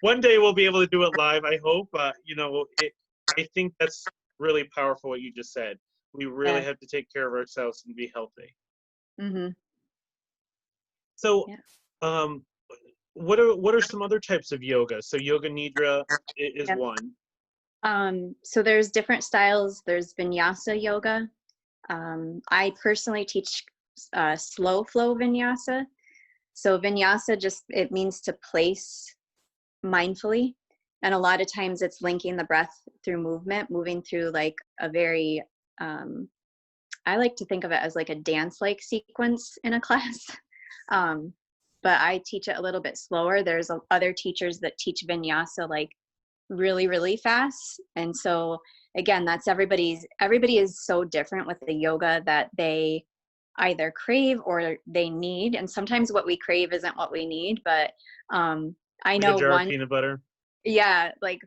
one day we'll be able to do it live, I hope. But, I think that's really powerful what you just said. We really Yeah. have to take care of ourselves and be healthy. Mm-hmm. So, Yeah. um, what are some other types of yoga? So yoga nidra is Yeah. one. So there's different styles. There's vinyasa yoga. I personally teach slow flow vinyasa. So vinyasa it means to place mindfully. And a lot of times it's linking the breath through movement, moving through like a very, I like to think of it as like a dance-like sequence in a class. But I teach it a little bit slower. There's other teachers that teach vinyasa like really, really fast. And so again, that's everybody is so different with the yoga that they either crave or they need. And sometimes what we crave isn't what we need. But I Like a know jar of one, peanut butter. yeah, like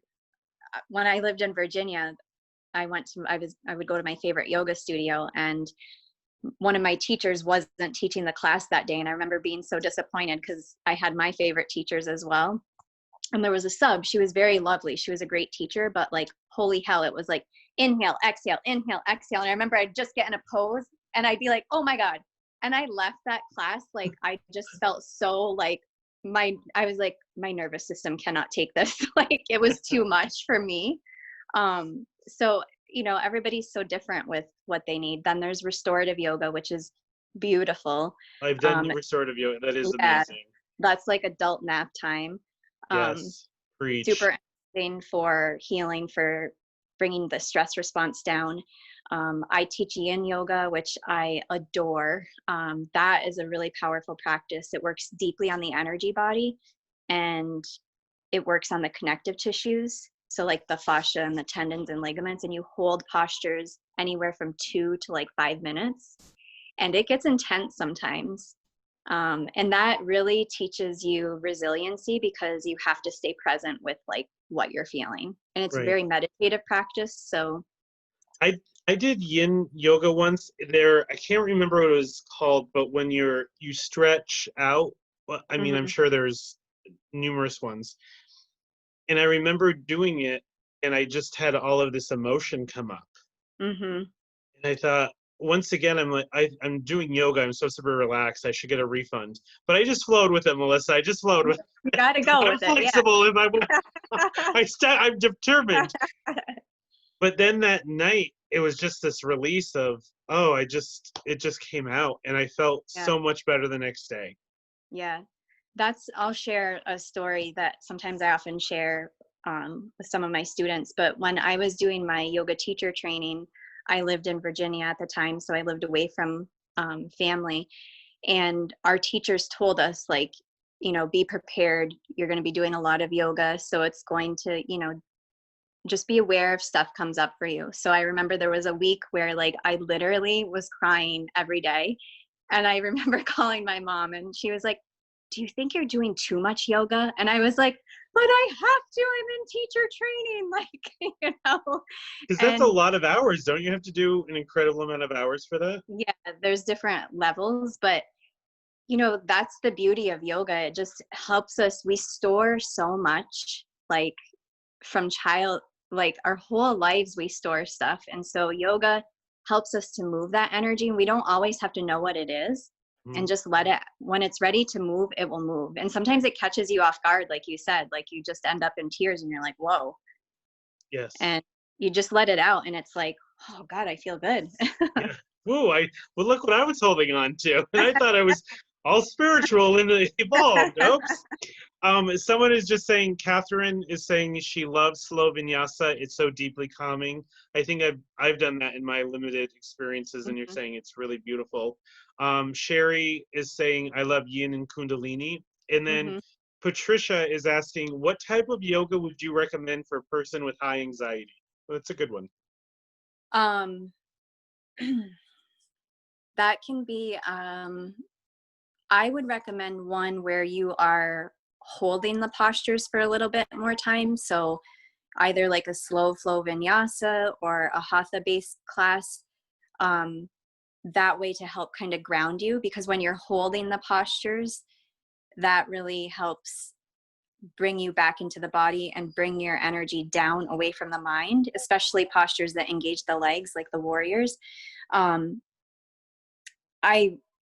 when I lived in Virginia, I would go to my favorite yoga studio, and one of my teachers wasn't teaching the class that day. And I remember being so disappointed because I had my favorite teachers as well. And there was a sub. She was very lovely. She was a great teacher, but like, holy hell, it was like inhale, exhale, inhale, exhale. And I remember I'd just get in a pose and I'd be like, oh my God. And I left that class. Like, I just felt so like I was like, my nervous system cannot take this. Like, it was too much for me. So, everybody's so different with what they need. Then there's restorative yoga, which is beautiful. I've done restorative yoga. That is Yeah, amazing. that's like adult nap time. Yes. Preach. Super interesting for healing, for bringing the stress response down. I teach yin yoga, which I adore. That is a really powerful practice. It works deeply on the energy body, and it works on the connective tissues. So like the fascia and the tendons and ligaments, and you hold postures anywhere from 2 to like 5 minutes. And it gets intense sometimes. And that really teaches you resiliency because you have to stay present with like what you're feeling. And it's a Right. very meditative practice. So I did yin yoga once. I can't remember what it was called, but when you stretch out, well, I mean, I'm mhm, sure there's numerous ones. And I remember doing it, and I just had all of this emotion come up. mhm. And I thought, once again, I'm like, I'm doing yoga. I'm supposed to be relaxed. I should get a refund. But I just flowed with it, Melissa. I just flowed with You got to go I'm with it. Yeah. flexible and I'm determined. But then that night, it was just this release of, oh, it just came out, and I felt Yeah. so much better the next day. Yeah. I'll share a story that sometimes I often share with some of my students. But when I was doing my yoga teacher training, I lived in Virginia at the time. So I lived away from family. And our teachers told us, like, be prepared. You're going to be doing a lot of yoga. So it's going to, just be aware if stuff comes up for you. So I remember there was a week where like I literally was crying every day. And I remember calling my mom and she was like, do you think you're doing too much yoga? And I was like, but I have to, I'm in teacher training. Like, Because that's a and lot of hours. Don't you have to do an incredible amount of hours for that? yeah, there's different levels, but that's the beauty of yoga. It just helps us. We store so much, like from like our whole lives, we store stuff. And so yoga helps us to move that energy. We don't always have to know what it is, and Mhm. just let it, when it's ready to move, it will move. And sometimes it catches you off guard, like you said, like you just end up in tears and you're like, whoa. Yes. And you just let it out and it's like, oh God, I feel good. Yeah. Whoa, well, look what I was holding on to. And I thought I was all spiritual and evolved. Oops. Someone is just saying, Catherine is saying she loves slow vinyasa. It's so deeply calming. I think I've done that in my limited experiences, and you're Mhm, saying it's really beautiful. Sherry is saying, I love yin and kundalini. And then mhm. Patricia is asking, what type of yoga would you recommend for a person with high anxiety? Well, that's a good one. um that can be I would recommend one where you are holding the postures for a little bit more time. So either like a slow flow vinyasa or a hatha based class, um, that way to help kind of ground you, because when you're holding the postures, that really helps bring you back into the body and bring your energy down away from the mind, especially postures that engage the legs like the warriors. um,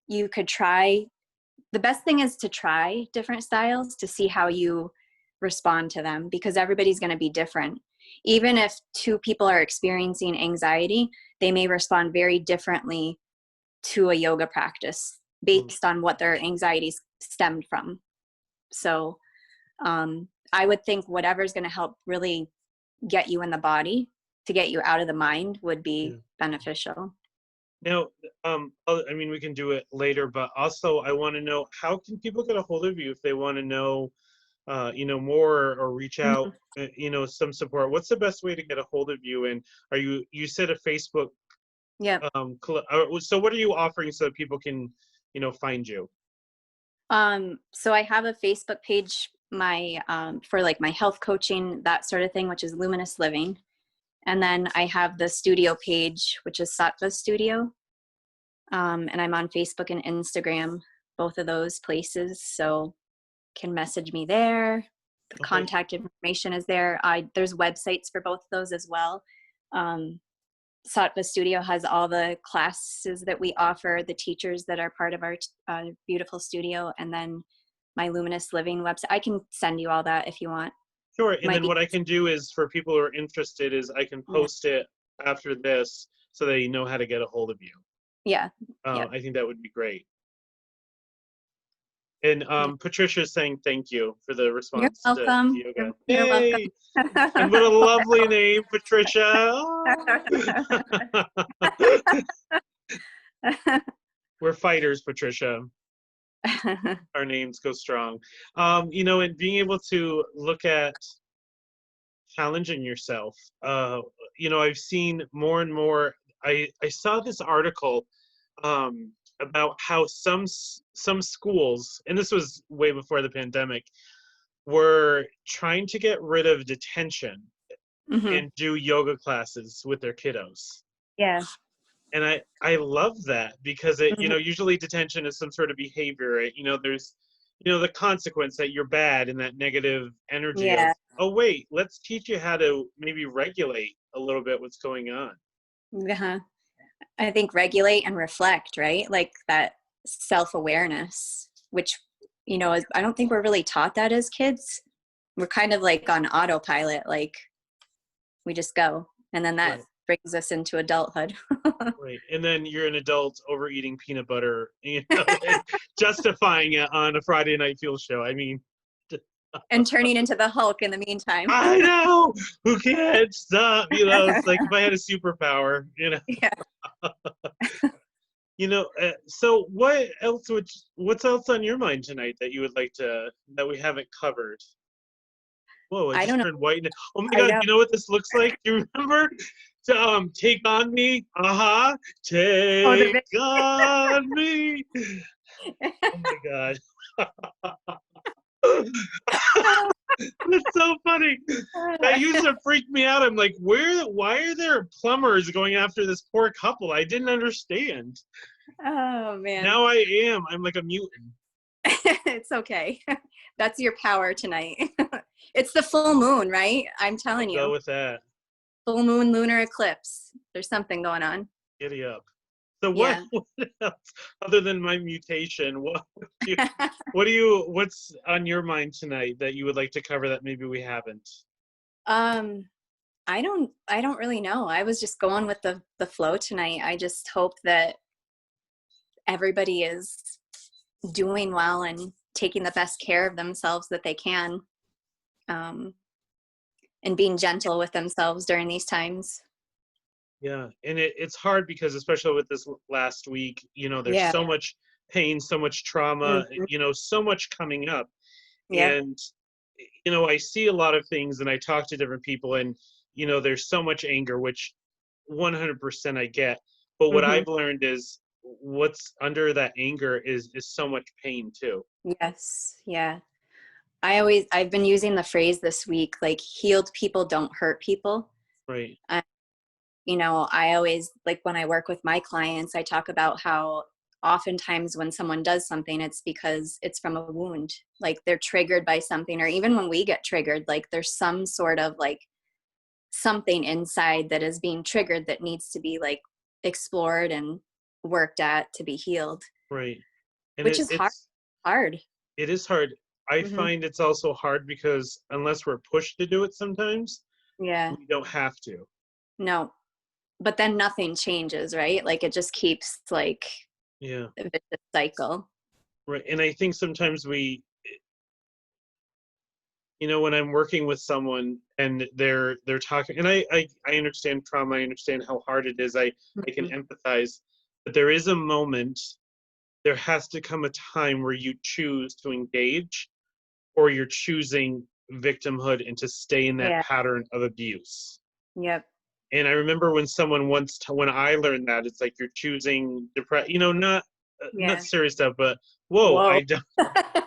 you could try, the best thing is to try different styles to see how you respond to them, because everybody's going to be different. Even if two people are experiencing anxiety, they may respond very differently to a yoga practice Mm. based on what their anxieties stemmed from. So I would think whatever's going to help really get you in the body to get you out of the mind would be Yeah. beneficial. Now, I mean, we can do it later, but also I want to know, how can people get a hold of you if they want to know more or reach out, Mhm. some support, what's the best way to get a hold of you? And you said a Facebook, Yeah. so what are you offering so that people can, find you? So I have a Facebook page, for like my health coaching, that sort of thing, which is Luminous Living. And then I have the studio page, which is Sattva Studio. And I'm on Facebook and Instagram, both of those places. So can message me there. The Okay. contact information is there. There's websites for both of those as well. Um, Sattva Studio has all the classes that we offer, the teachers that are part of our beautiful studio, and then my Luminous Living website. I can send you all that if you want. Sure. And Might then be, what I can do is, for people who are interested, is I can yeah, post it after this so they know how to get a hold of you. yeah, yeah. I think that would be great. And Yeah. Patricia is saying thank you for the You're response to welcome. yoga. You're welcome. Yay! And what a lovely name, Patricia. We're fighters, Patricia. Our names go strong. And being able to look at challenging yourself. I've seen more and more. I saw this article about how some schools, and this was way before the pandemic, were trying to get rid of detention Hmm. and do yoga classes with their kiddos. Yeah. And I love that, because it, Hmm. usually detention is some sort of behavior, right? There's the consequence that you're bad, and that negative energy of, Yeah. oh wait, let's teach you how to maybe regulate a little bit what's going on. Uh-huh. I think regulate and reflect, right? Like that self-awareness, which, I don't think we're really taught that as kids. We're kind of like on autopilot, like we just go. And then that Right. brings us into adulthood. Right. And then you're an adult overeating peanut butter, and justifying it on a Friday night fuel show. I mean, And turning into the Hulk in the meantime. I know, who can't stop, it's like if I had a superpower. Yeah. So what's else on your mind tonight that you would like that we haven't covered? Whoa, I I don't just know. turned white. Oh my I God, know. you know what this looks like? Do you remember? To Take on Me? Oh, Take on me. Oh my God. That's so funny. That used to freak me out. I'm like, why are there plumbers going after this poor couple? I didn't understand. Oh man. Now I am. I'm like a mutant. It's okay. That's your power tonight. It's the full moon, right? I'm I'll telling go you. with that. Full moon lunar eclipse. There's something going on. Giddy up. So what, Yeah. what else, other than my mutation, what's on your mind tonight that you would like to cover that maybe we haven't? um I don't really know. I was just going with the flow tonight. I just hope that everybody is doing well and taking the best care of themselves that they can. Um and being gentle with themselves during these times. Yeah, and it's hard because, especially with this last week, there's Yeah. so much pain, so much trauma, Mhm. so much coming up. Yep. And, I see a lot of things, and I talk to different people, and, there's so much anger, which 100% I get. But what Hmm. I've learned is what's under that anger is so much pain too. Yes. Yeah. I've been using the phrase this week, like healed people don't hurt people. Right. I always, like when I work with my clients, I talk about how oftentimes when someone does something, it's because it's from a wound. Like they're triggered by something, or even when we get triggered, like there's some sort of like something inside that is being triggered that needs to be like explored and worked at to be healed, Right. And which is hard. Hard. it is hard. I Hmm. find it's also hard because unless we're pushed to do it sometimes, Yeah. we don't have to. No. But then nothing changes, right? Like it just keeps like Yeah. a vicious cycle. Right. And I think sometimes when I'm working with someone and they're talking, and I understand trauma, I understand how hard it is. I can Mhm. empathize, but there is a moment, there has to come a time where you choose to engage or you're choosing victimhood and to stay in that Yeah. pattern of abuse. Yep. And I remember when someone when I learned that, it's like you're choosing not Yeah. serious stuff, but whoa, Whoa. I don't. I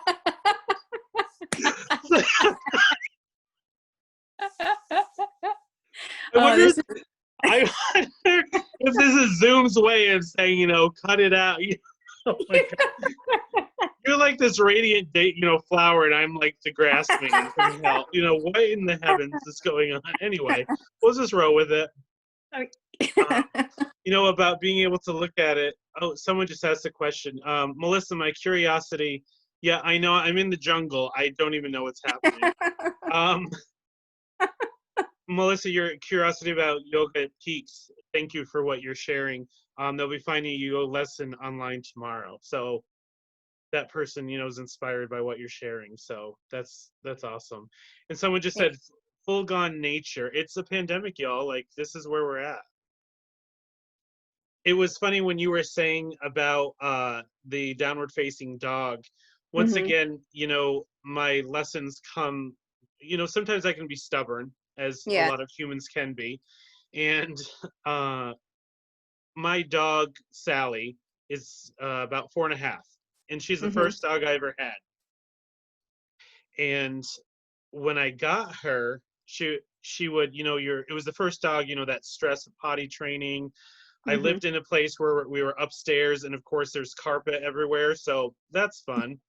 Oh, wonder. this is I wonder if this is Zoom's way of saying, cut it out. Oh my God. You're like this radiant date, flower, and I'm like the grass man from hell. What in the heavens is going on? Anyway, we'll just roll with it. Um, about being able to look at it. Oh, someone just asked a question. Melissa, my curiosity. Yeah, I know I'm in the jungle. I don't even know what's happening. Um, Melissa, your curiosity about yoga at peaks. Thank you for what you're sharing. They'll be finding you a lesson online tomorrow. So that person, is inspired by what you're sharing. So that's awesome. And someone just said, full gone nature. It's a pandemic, y'all. Like, this is where we're at. It was funny when you were saying about the downward facing dog. Once Mhm. again, my lessons come, sometimes I can be stubborn, as a Yeah. lot of humans can be. And my dog, Sally, is about 4.5. And she's the Mhm. first dog I ever had. And when I got her, she would, it was the first dog, that stress of potty training. I Mhm. lived in a place where we were upstairs, and of course there's carpet everywhere, so that's fun.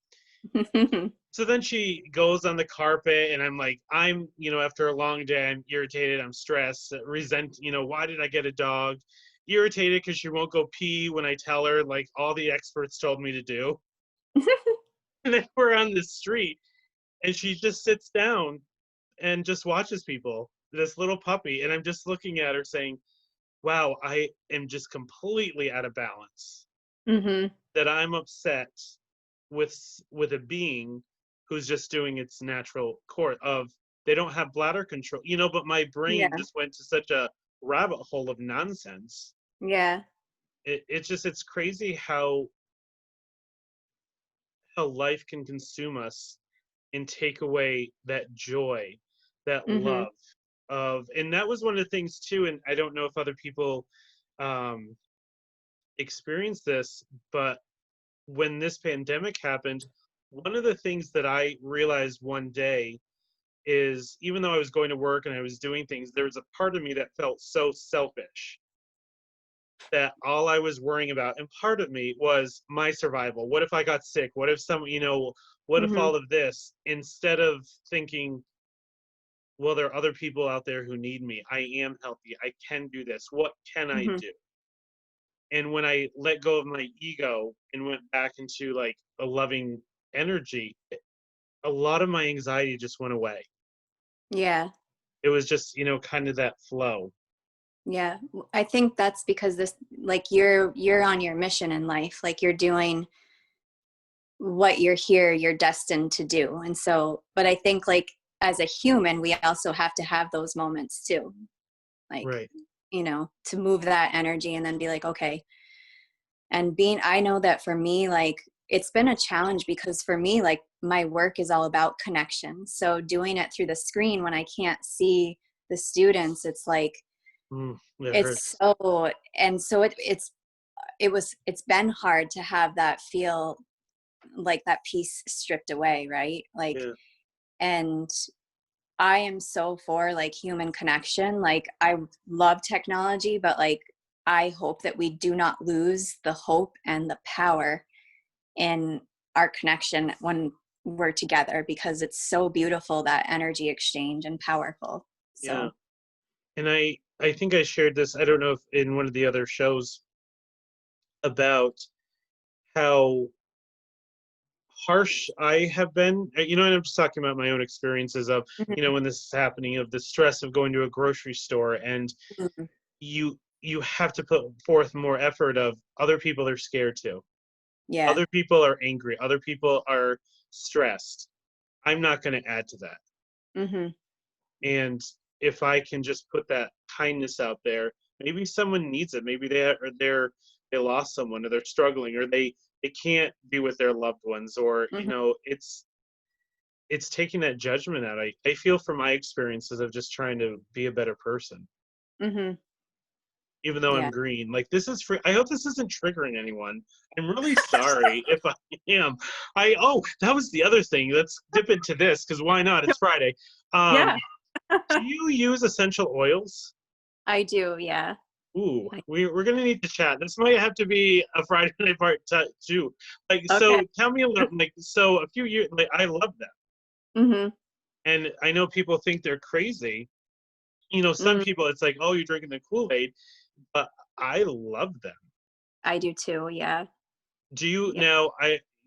So then she goes on the carpet, and I'm like, after a long day, I'm irritated, I'm stressed, resent, why did I get a dog? Irritated because she won't go pee when I tell her, like all the experts told me to do. And then we're on the street, and she just sits down and just watches people, this little puppy, and I'm just looking at her saying, wow, I am just completely out of balance. Mhm. That I'm upset with a being who's just doing its natural course of they don't have bladder control, but my brain Yeah. just went to such a rabbit hole of nonsense. Yeah. It's crazy how life can consume us and take away that joy, that Mhm. love and that was one of the things too, and I don't know if other people um experience this, but when this pandemic happened, one of the things that I realized one day is even though I was going to work and I was doing things, there was a part of me that felt so selfish that all I was worrying about, and part of me was my survival. What if I got sick? What if what if Mhm. all of this, instead of thinking, well, there are other people out there who need me. I am healthy. I can do this. What can I Mhm. do? And when I let go of my ego and went back into like a loving energy, a lot of my anxiety just went away. Yeah. It was just, kind of that flow. Yeah. I think that's because this, like, you're on your mission in life. Like, you're doing what you're destined to do. And so, but I think, like, as a human, we also have to have those moments too. Like, Right. to move that energy and then be like, okay. And I know that for me, like, it's been a challenge because for me, like, my work is all about connection. So doing it through the screen when I can't see the students, it's like, It it's hurts. so, and so it's been hard to have that feel like that piece stripped away, right? Like, Yeah. and I am so for, like, human connection. Like, I love technology, but, like, I hope that we do not lose the hope and the power in our connection when we're together, because it's so beautiful, that energy exchange, and powerful. Yeah. So And I think I shared this, I don't know if in one of the other shows, about how harsh I have been. And I'm just talking about my own experiences of, Mhm. when this is happening, of the stress of going to a grocery store, and Mhm. you have to put forth more effort of other people are scared too. Yeah. Other people are angry. Other people are stressed. I'm not going to add to that. Mhm. And if I can just put that kindness out there, maybe someone needs it. Maybe they lost someone, or they're struggling, or they can't be with their loved ones, or Mhm. it's taking that judgment out. I feel from my experiences of just trying to be a better person, Mm-hmm. even though I'm Yeah. green. Like, this is I hope this isn't triggering anyone. I'm really sorry if I am. Oh, that was the other thing. Let's dip into this, because why not? It's Friday. Yeah. Do you use essential oils? I do. Yeah. Ooh, we're gonna need to chat. This might have to be a Friday night part too. Like, Okay. so tell me a little. Like, so a few years, like, I love them, Mm-hmm. and I know people think they're crazy. Some Mm, people, it's like, oh, you're drinking the Kool-Aid, but I love them. I do too. Yeah. Do you Yeah. now?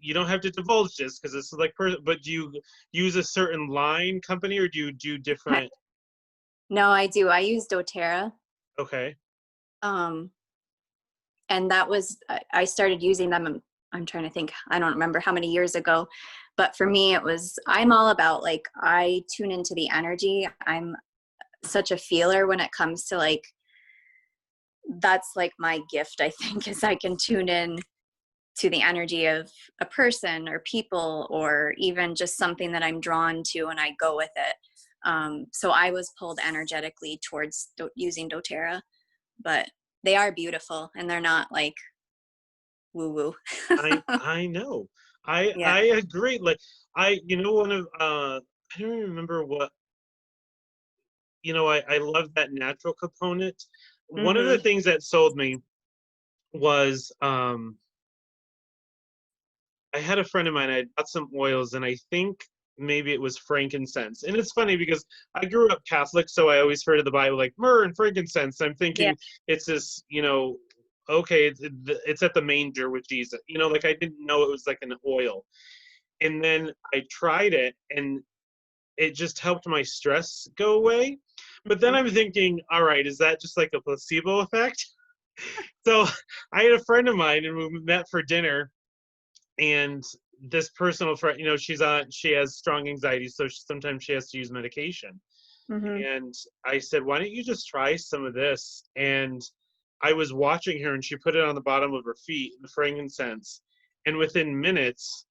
You don't have to divulge this because this is like, but do you use a certain line company, or do you do different? No, I do. I use doTERRA. Okay. Um, and that was, I started using them. I'm trying to think, I don't remember how many years ago, but for me, I'm all about, like, I tune into the energy. I'm such a feeler when it comes to, like, that's like my gift, I think, is I can tune in to the energy of a person or people, or even just something that I'm drawn to, and I go with it. So I was pulled energetically towards using doTERRA, but they are beautiful and they're not like woo woo. I know. Yeah. I agree. Like, one of I don't remember what, I love that natural component. One of the Mhm. things that sold me was, I had a friend of mine, I bought some oils, and I think maybe it was frankincense. And it's funny because I grew up Catholic, so I always heard of the Bible like myrrh and frankincense. I'm Yeah. thinking it's this, okay, it's at the manger with Jesus. Like, I didn't know it was like an oil. And then I tried it, and it just helped my stress go away. But then Mhm. I'm thinking, all right, is that just like a placebo effect? So I had a friend of mine, and we met for dinner, and this personal friend, she has strong anxiety, so sometimes she has to use medication. Mhm. And I said, why don't you just try some of this? And I was watching her, and she put it on the bottom of her feet, the frankincense, and within minutes,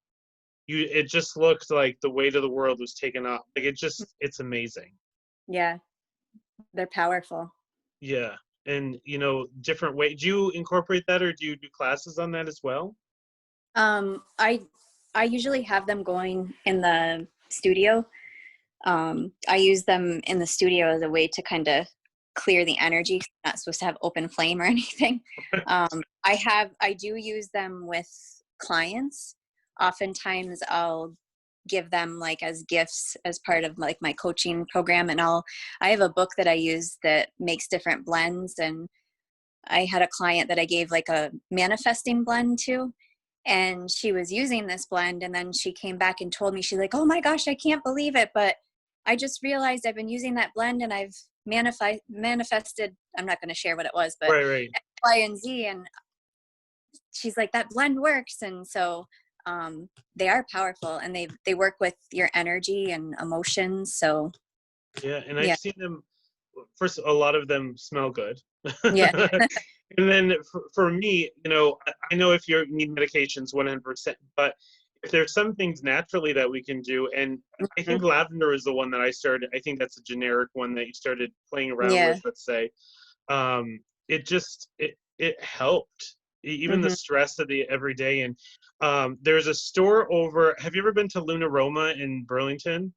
it just looked like the weight of the world was taken off. Like, it's amazing. Yeah. They're powerful. Yeah. And different way. Do you incorporate that, or do you do classes on that as well? Um, I I usually have them going in the studio. I use them in the studio as a way to kind of clear the energy. Not supposed to have open flame or anything. I do use them with clients. Oftentimes I'll give them like as gifts as part of like my coaching program, and I have a book that I use that makes different blends, and I had a client that I gave like a manifesting blend to, and she was using this blend, and then she came back and told me, she's like, oh my gosh, I can't believe it, but I just realized I've been using that blend and I've manifested, I'm not going to share what it was, but Right, right. X, Y, and Z. And she's like, that blend works. And so they are powerful, and they work with your energy and emotions. So Yeah, and I've yeah. seen them. First, a lot of them smell good. Yeah. And then for me, I know if you need medications, 100%, but if there's some things naturally that we can do, and I think Mhm. lavender is the one that I started. I think that's a generic one that you started playing around with, Yeah. let's say. It helped, even the Hmm. stress of the everyday. And there's a store over. Have you ever been to Luna Roma in Burlington?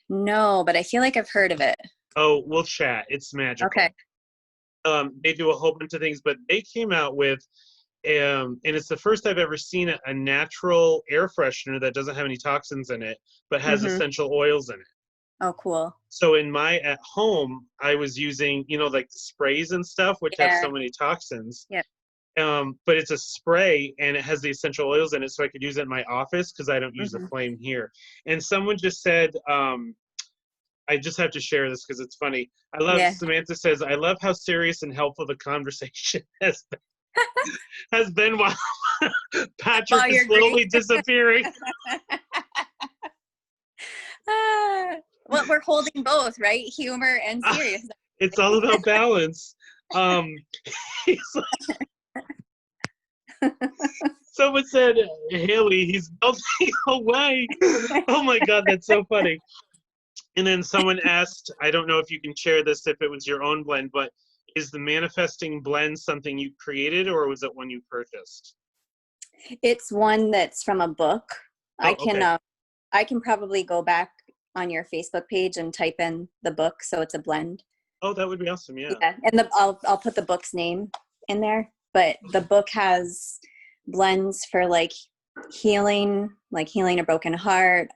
No, but I feel like I've heard of it. Oh, we'll chat. It's Okay. magical. They do a whole bunch of things, but they came out with, and it's the first I've ever seen a natural air freshener that doesn't have any toxins in it, but has Hmm. essential oils in it. Oh, cool. So at home, I was using, like the sprays and stuff, which have Yeah. so many toxins. Yeah. But it's a spray, and it has the essential oils in it, so I could use it in my office because I don't use the Hmm. flame here. And someone just said, I just have to share this because it's funny. Yeah. Samantha says, I love how serious and helpful the conversation has been while Patrick While is you're green. slowly disappearing. Ah, well, we're holding both, right? Humor and serious. It's all about balance. Um, so Someone said, Haley, he's melting away. Oh my God, that's so funny. And then someone asked, I don't know if you can share this if it was your own blend, but is the manifesting blend something you created or was it one you purchased? It's one that's from a book. Oh, okay. I can probably go back on your Facebook page and type in the book, so it's a blend. Oh, that would be awesome. Yeah. Yeah, and I'll put the book's name in there. But the book has blends for like healing a broken heart,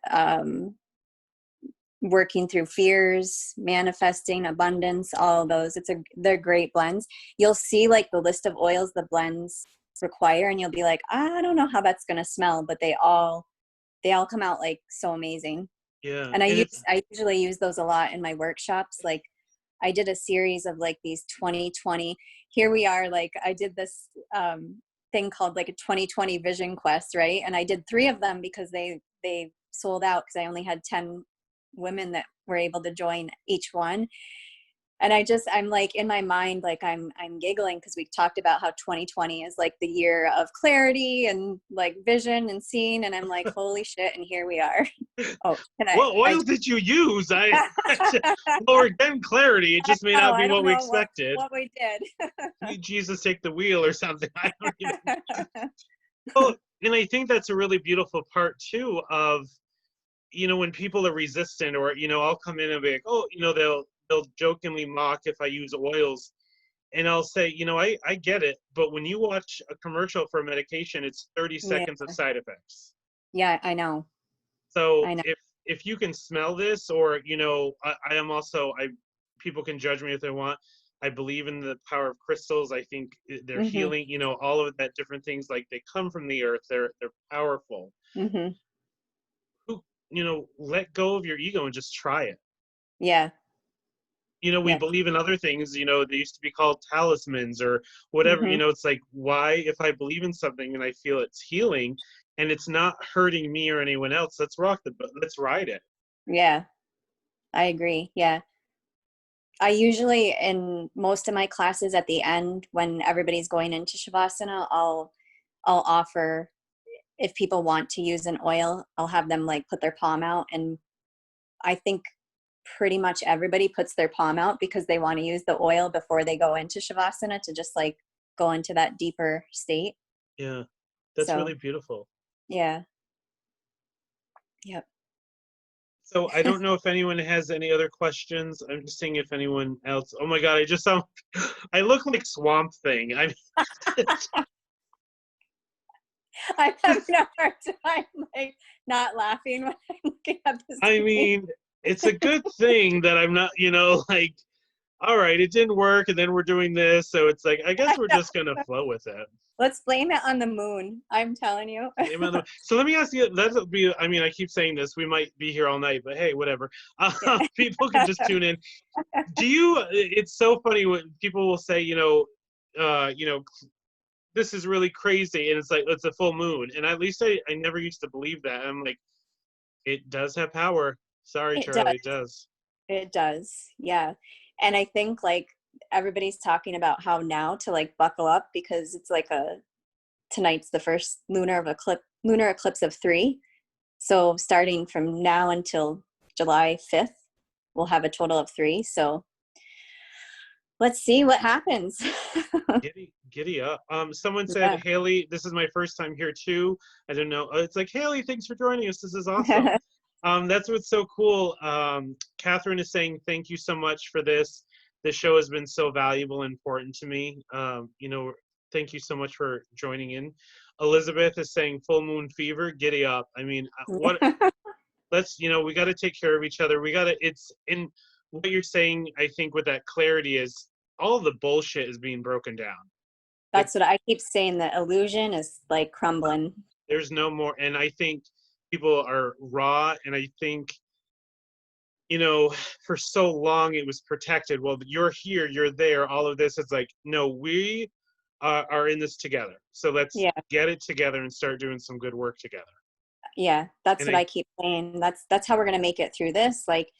working through fears, manifesting abundance, all of those. They're great blends. You'll see like the list of oils the blends require, and you'll be like, I don't know how that's gonna smell, but they all come out like so amazing. Yeah. And And it's, I usually use those a lot in my workshops. Like I did a series of like these 2020. Here we are. Like I did this thing called like a 2020 vision quest, right? And I did 3 of them because they sold out because I only had 10 women that were able to join each one. And I'm like in my mind, like I'm giggling because we talked about how 2020 is like the year of clarity and like vision and seeing. And I'm like, holy shit. And here we are. Oh, what oil did you use? Well, we're getting clarity. It just may not be I what don't we know expected. what we did. Jesus take the wheel or something. I don't even. Well, and I think that's a really beautiful part too of, when people are resistant or, I'll come in and be like, oh, they'll jokingly mock if I use oils. And I'll say, I get it. But when you watch a commercial for a medication, it's 30 Yeah. seconds of side effects. Yeah, I know. So I know. if you can smell this, or I am also, people can judge me if they want. I believe in the power of crystals. I think they're Mm-hmm. healing. All of that different things. Like they come from the earth. They're powerful. Mm-hmm. Who let go of your ego and just try it. Yeah. We Yeah. believe in other things. They used to be called talismans or whatever. Mm-hmm. It's like, why, if I believe in something and I feel it's healing and it's not hurting me or anyone else, let's let's ride it. Yeah. I agree. Yeah. I usually, in most of my classes at the end, when everybody's going into Shavasana, I'll offer, if people want to use an oil, I'll have them like put their palm out. And I think pretty much everybody puts their palm out because they want to use the oil before they go into Shavasana to just like go into that deeper state. Yeah, that's So really beautiful. yeah. Yep. So I don't know if anyone has any other questions. I'm just seeing if anyone else. Oh my God, I just sound. I look like Swamp Thing. I'm having a hard time like not laughing when I'm looking at this. I mean, it's a good thing that I'm not. Like, all right, it didn't work, and then we're doing this, so it's like I guess we're just gonna flow with it. Let's blame it on the moon. I'm telling you. So let me ask you. That'll be. I mean, I keep saying this. We might be here all night, but hey, whatever. People can just tune in. Do you? It's so funny when people will say, this is really crazy, and it's like it's a full moon, and at least I never used to believe that. I'm like, it does have power. Sorry, It does. Charlie, it does. It does. Yeah. And I think like everybody's talking about how now to like buckle up because it's like tonight's the first lunar eclipse of 3. So starting from now until July 5th, we'll have a total of 3. So let's see what happens. Giddy up. Someone said, Yeah. Haley, this is my first time here too. I don't know. It's like, Haley, thanks for joining us. This is awesome. That's what's so cool. Catherine is saying, thank you so much for this. This show has been so valuable and important to me. Thank you so much for joining in. Elizabeth is saying, full moon fever, giddy up. I mean, we got to take care of each other. It's in what you're saying. I think with that clarity is all the bullshit is being broken down. That's what I keep saying. The illusion is like crumbling. There's no more. And I think people are raw. And I think, for so long it was protected. Well, you're here, you're there, all of this. It's like, no, we are in this together. So let's get it together and start doing some good work together. Yeah, that's what I keep saying. That's how we're going to make it through this. Like,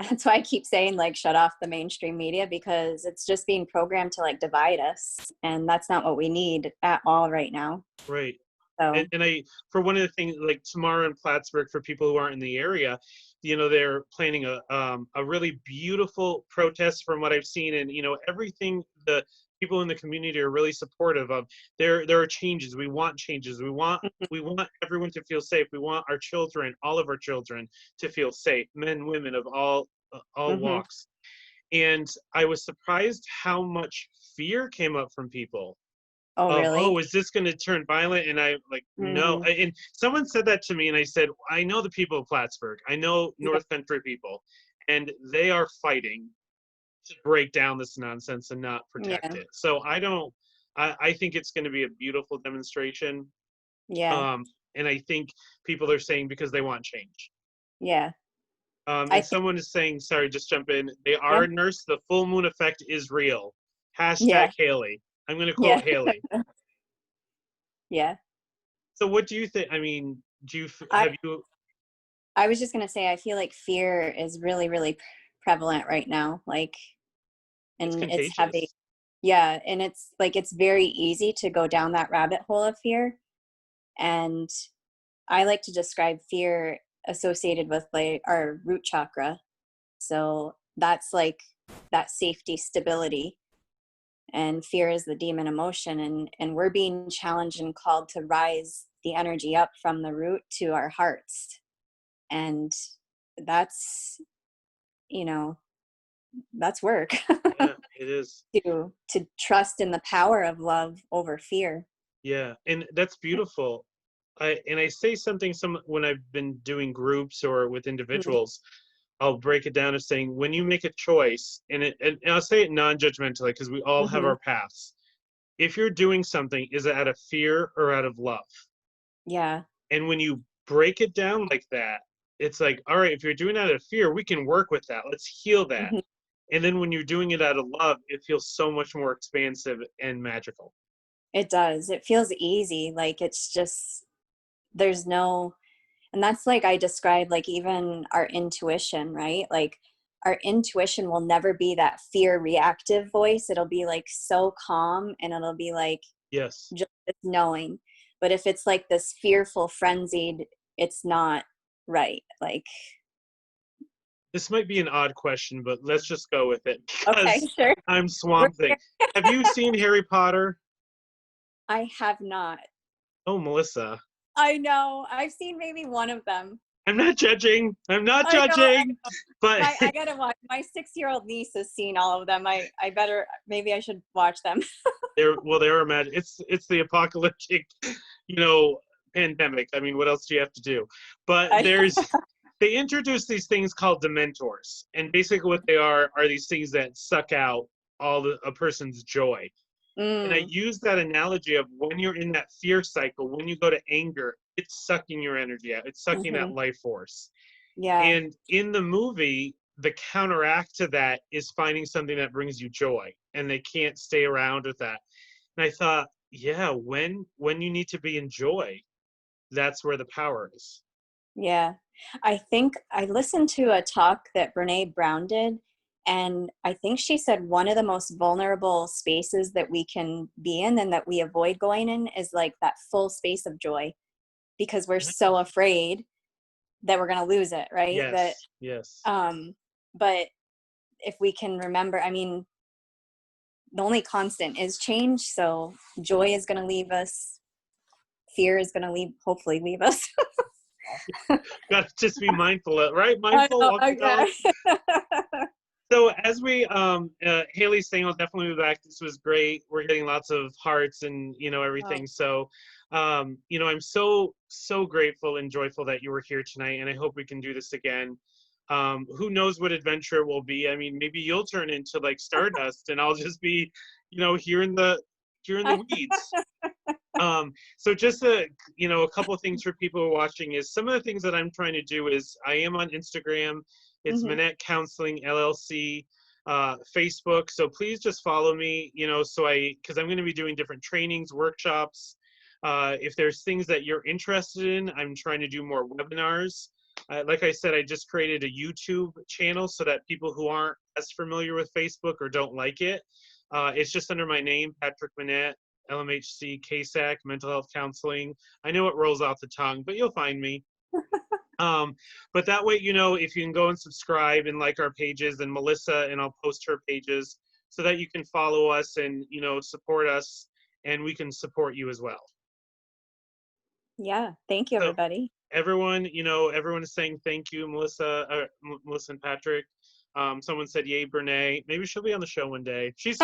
That's why I keep saying like shut off the mainstream media, because it's just being programmed to like divide us, and that's not what we need at all right now. Right. So And I, for one of the things, like tomorrow in Plattsburgh, for people who aren't in the area, they're planning a really beautiful protest from what I've seen, and everything the people in the community are really supportive of. There are changes. We want changes. We want everyone to feel safe. We want our children, all of our children, to feel safe. Men, women of all hmm. walks. And I was surprised how much fear came up from people Oh of, really? oh, is this going to turn violent? And I like, no. Mm. And someone said that to me, and I said, I know the people of Plattsburgh. I know Yeah. North Country people, and they are fighting to break down this nonsense and not protect Yeah. it. So I think it's going to be a beautiful demonstration. Yeah. Um, and I think people are saying because they want change. Yeah. I And think. someone is saying, sorry, just jump in. They Yeah. are nurse. The full moon effect is real. Hashtag Yeah. Haley. I'm going to Yeah. quote Haley. Yeah. So what do you think? I mean, I have you, I was just gonna say I feel like fear is really, really prevalent right now. Like, it's and it's heavy. contagious. Yeah, and it's like it's very easy to go down that rabbit hole of fear. And I like to describe fear associated with like our root chakra. So that's like that safety, stability, and fear is the demon emotion, and we're being challenged and called to rise the energy up from the root to our hearts. And that's, you know, that's work. Yeah, it is. To trust in the power of love over fear. Yeah, and that's beautiful. I say something when I've been doing groups or with Mhm. individuals, I'll break it down as saying when you make a choice, and I'll say it non-judgmentally because we all have Mhm. our paths. If you're doing something, is it out of fear or out of love? Yeah. And when you break it down like that, it's like, all right, if you're doing it out of fear, we can work with that. Let's heal that. Mhm. And then when you're doing it out of love, it feels so much more expansive and magical. It does. It feels easy. Like it's just there's no, and that's like I described like even our intuition, right? Like our intuition will never be that fear reactive voice. It'll be like so calm, and it'll be like Yes. just knowing. But if it's like this fearful frenzied, it's not right. Like, This might be an odd question, but let's just go with it okay, because sure. I'm We're Swamp Thing. here. Have you seen Harry Potter? I have not. Oh, Melissa. I know. I've seen maybe one of them. I'm not judging. I'm not I know. judging. But I gotta watch. My 6-year-old niece has seen all of them. I better, maybe I should watch them. they're imagine it's the apocalyptic, you know, pandemic. I mean, what else do you have to do? But I, they introduce these things called dementors, and basically what they are these things that suck out a person's joy. And I mm, use that analogy of when you're in that fear cycle, when you go to anger, it's sucking your energy out. It's sucking that hmm. life force. Yeah, And in the movie, the counteract to that is finding something that brings you joy, and they can't stay around with that. And I thought, yeah, when you need to be in joy, that's where the power is. yeah. I think I listened to a talk that Brene Brown did, and I think she said one of the most vulnerable spaces that we can be in and that we avoid going in is like that full space of joy, because we're so afraid that we're going to lose it, right? That Yes, yes. um but if we can remember, I mean, the only constant is change, so joy is going to leave us, fear is going to leave, hopefully leave us. Got to just be mindful of, right? I Mindful, know, walk the dog. okay. So as we Haley's saying, I'll definitely be back. This was great. We're getting lots of hearts and Oh, everything. So I'm so grateful and joyful that you were here tonight, and I hope we can do this again. Who knows what adventure it will be? I mean, maybe you'll turn into like Stardust, and I'll just be, here in the weeds. So just a couple of things for people who are watching is some of the things that I'm trying to do is I am on Instagram. It's hmm. Monette Counseling LLC, Facebook. So please just follow me, because I'm going to be doing different trainings, workshops. If there's things that you're interested in, I'm trying to do more webinars. Like I said, I just created a YouTube channel so that people who aren't as familiar with Facebook or don't like it, it's just under my name, Patrick Monette, LMHC, KSAC, mental health counseling. I know it rolls off the tongue, but you'll find me. But that way, if you can go and subscribe and like our pages, and Melissa and I'll post her pages so that you can follow us and, support us, and we can support you as well. Yeah. Thank you, So everybody. everyone, everyone is saying thank you, Melissa, Melissa and Patrick. Someone said, "Yay, Brene." Maybe she'll be on the show one day. She's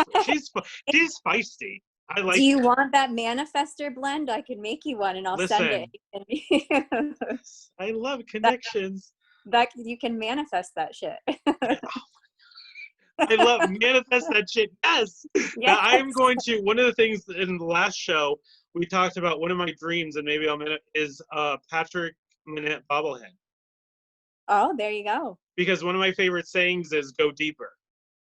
feisty. I like Do you that. want that manifester blend? I can make you one and I'll send Listen, it. I love connections. that you can manifest that shit. I love manifest that shit. Yes. Now Yes. I am going to. One of the things in the last show we talked about, one of my dreams, and maybe I'll is Patrick Monette bobblehead. Oh, there you go. Because one of my favorite sayings is "go deeper."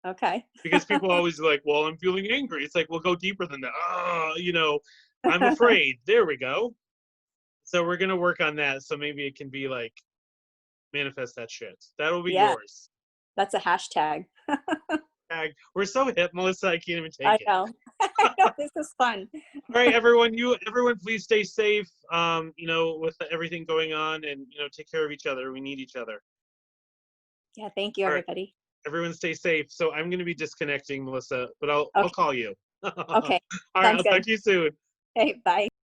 Okay. Because people always like, "Well, I'm feeling angry." It's like, "Well, go deeper than that." I'm afraid. There we go. So we're gonna work on that. So maybe it can be like manifest that shit. That'll be Yeah. yours. That's a hashtag. We're so hip, Melissa. I can't even take I it. know. I know. This is fun. All right, everyone. Everyone, please stay safe. With everything going on, and take care of each other. We need each other. Yeah. Thank you, All right, everybody. everyone, stay safe. So I'm going to be disconnecting, Melissa, but I'll Okay. call you. Okay. All right, Sounds I'll good. talk to you soon. Okay. Bye.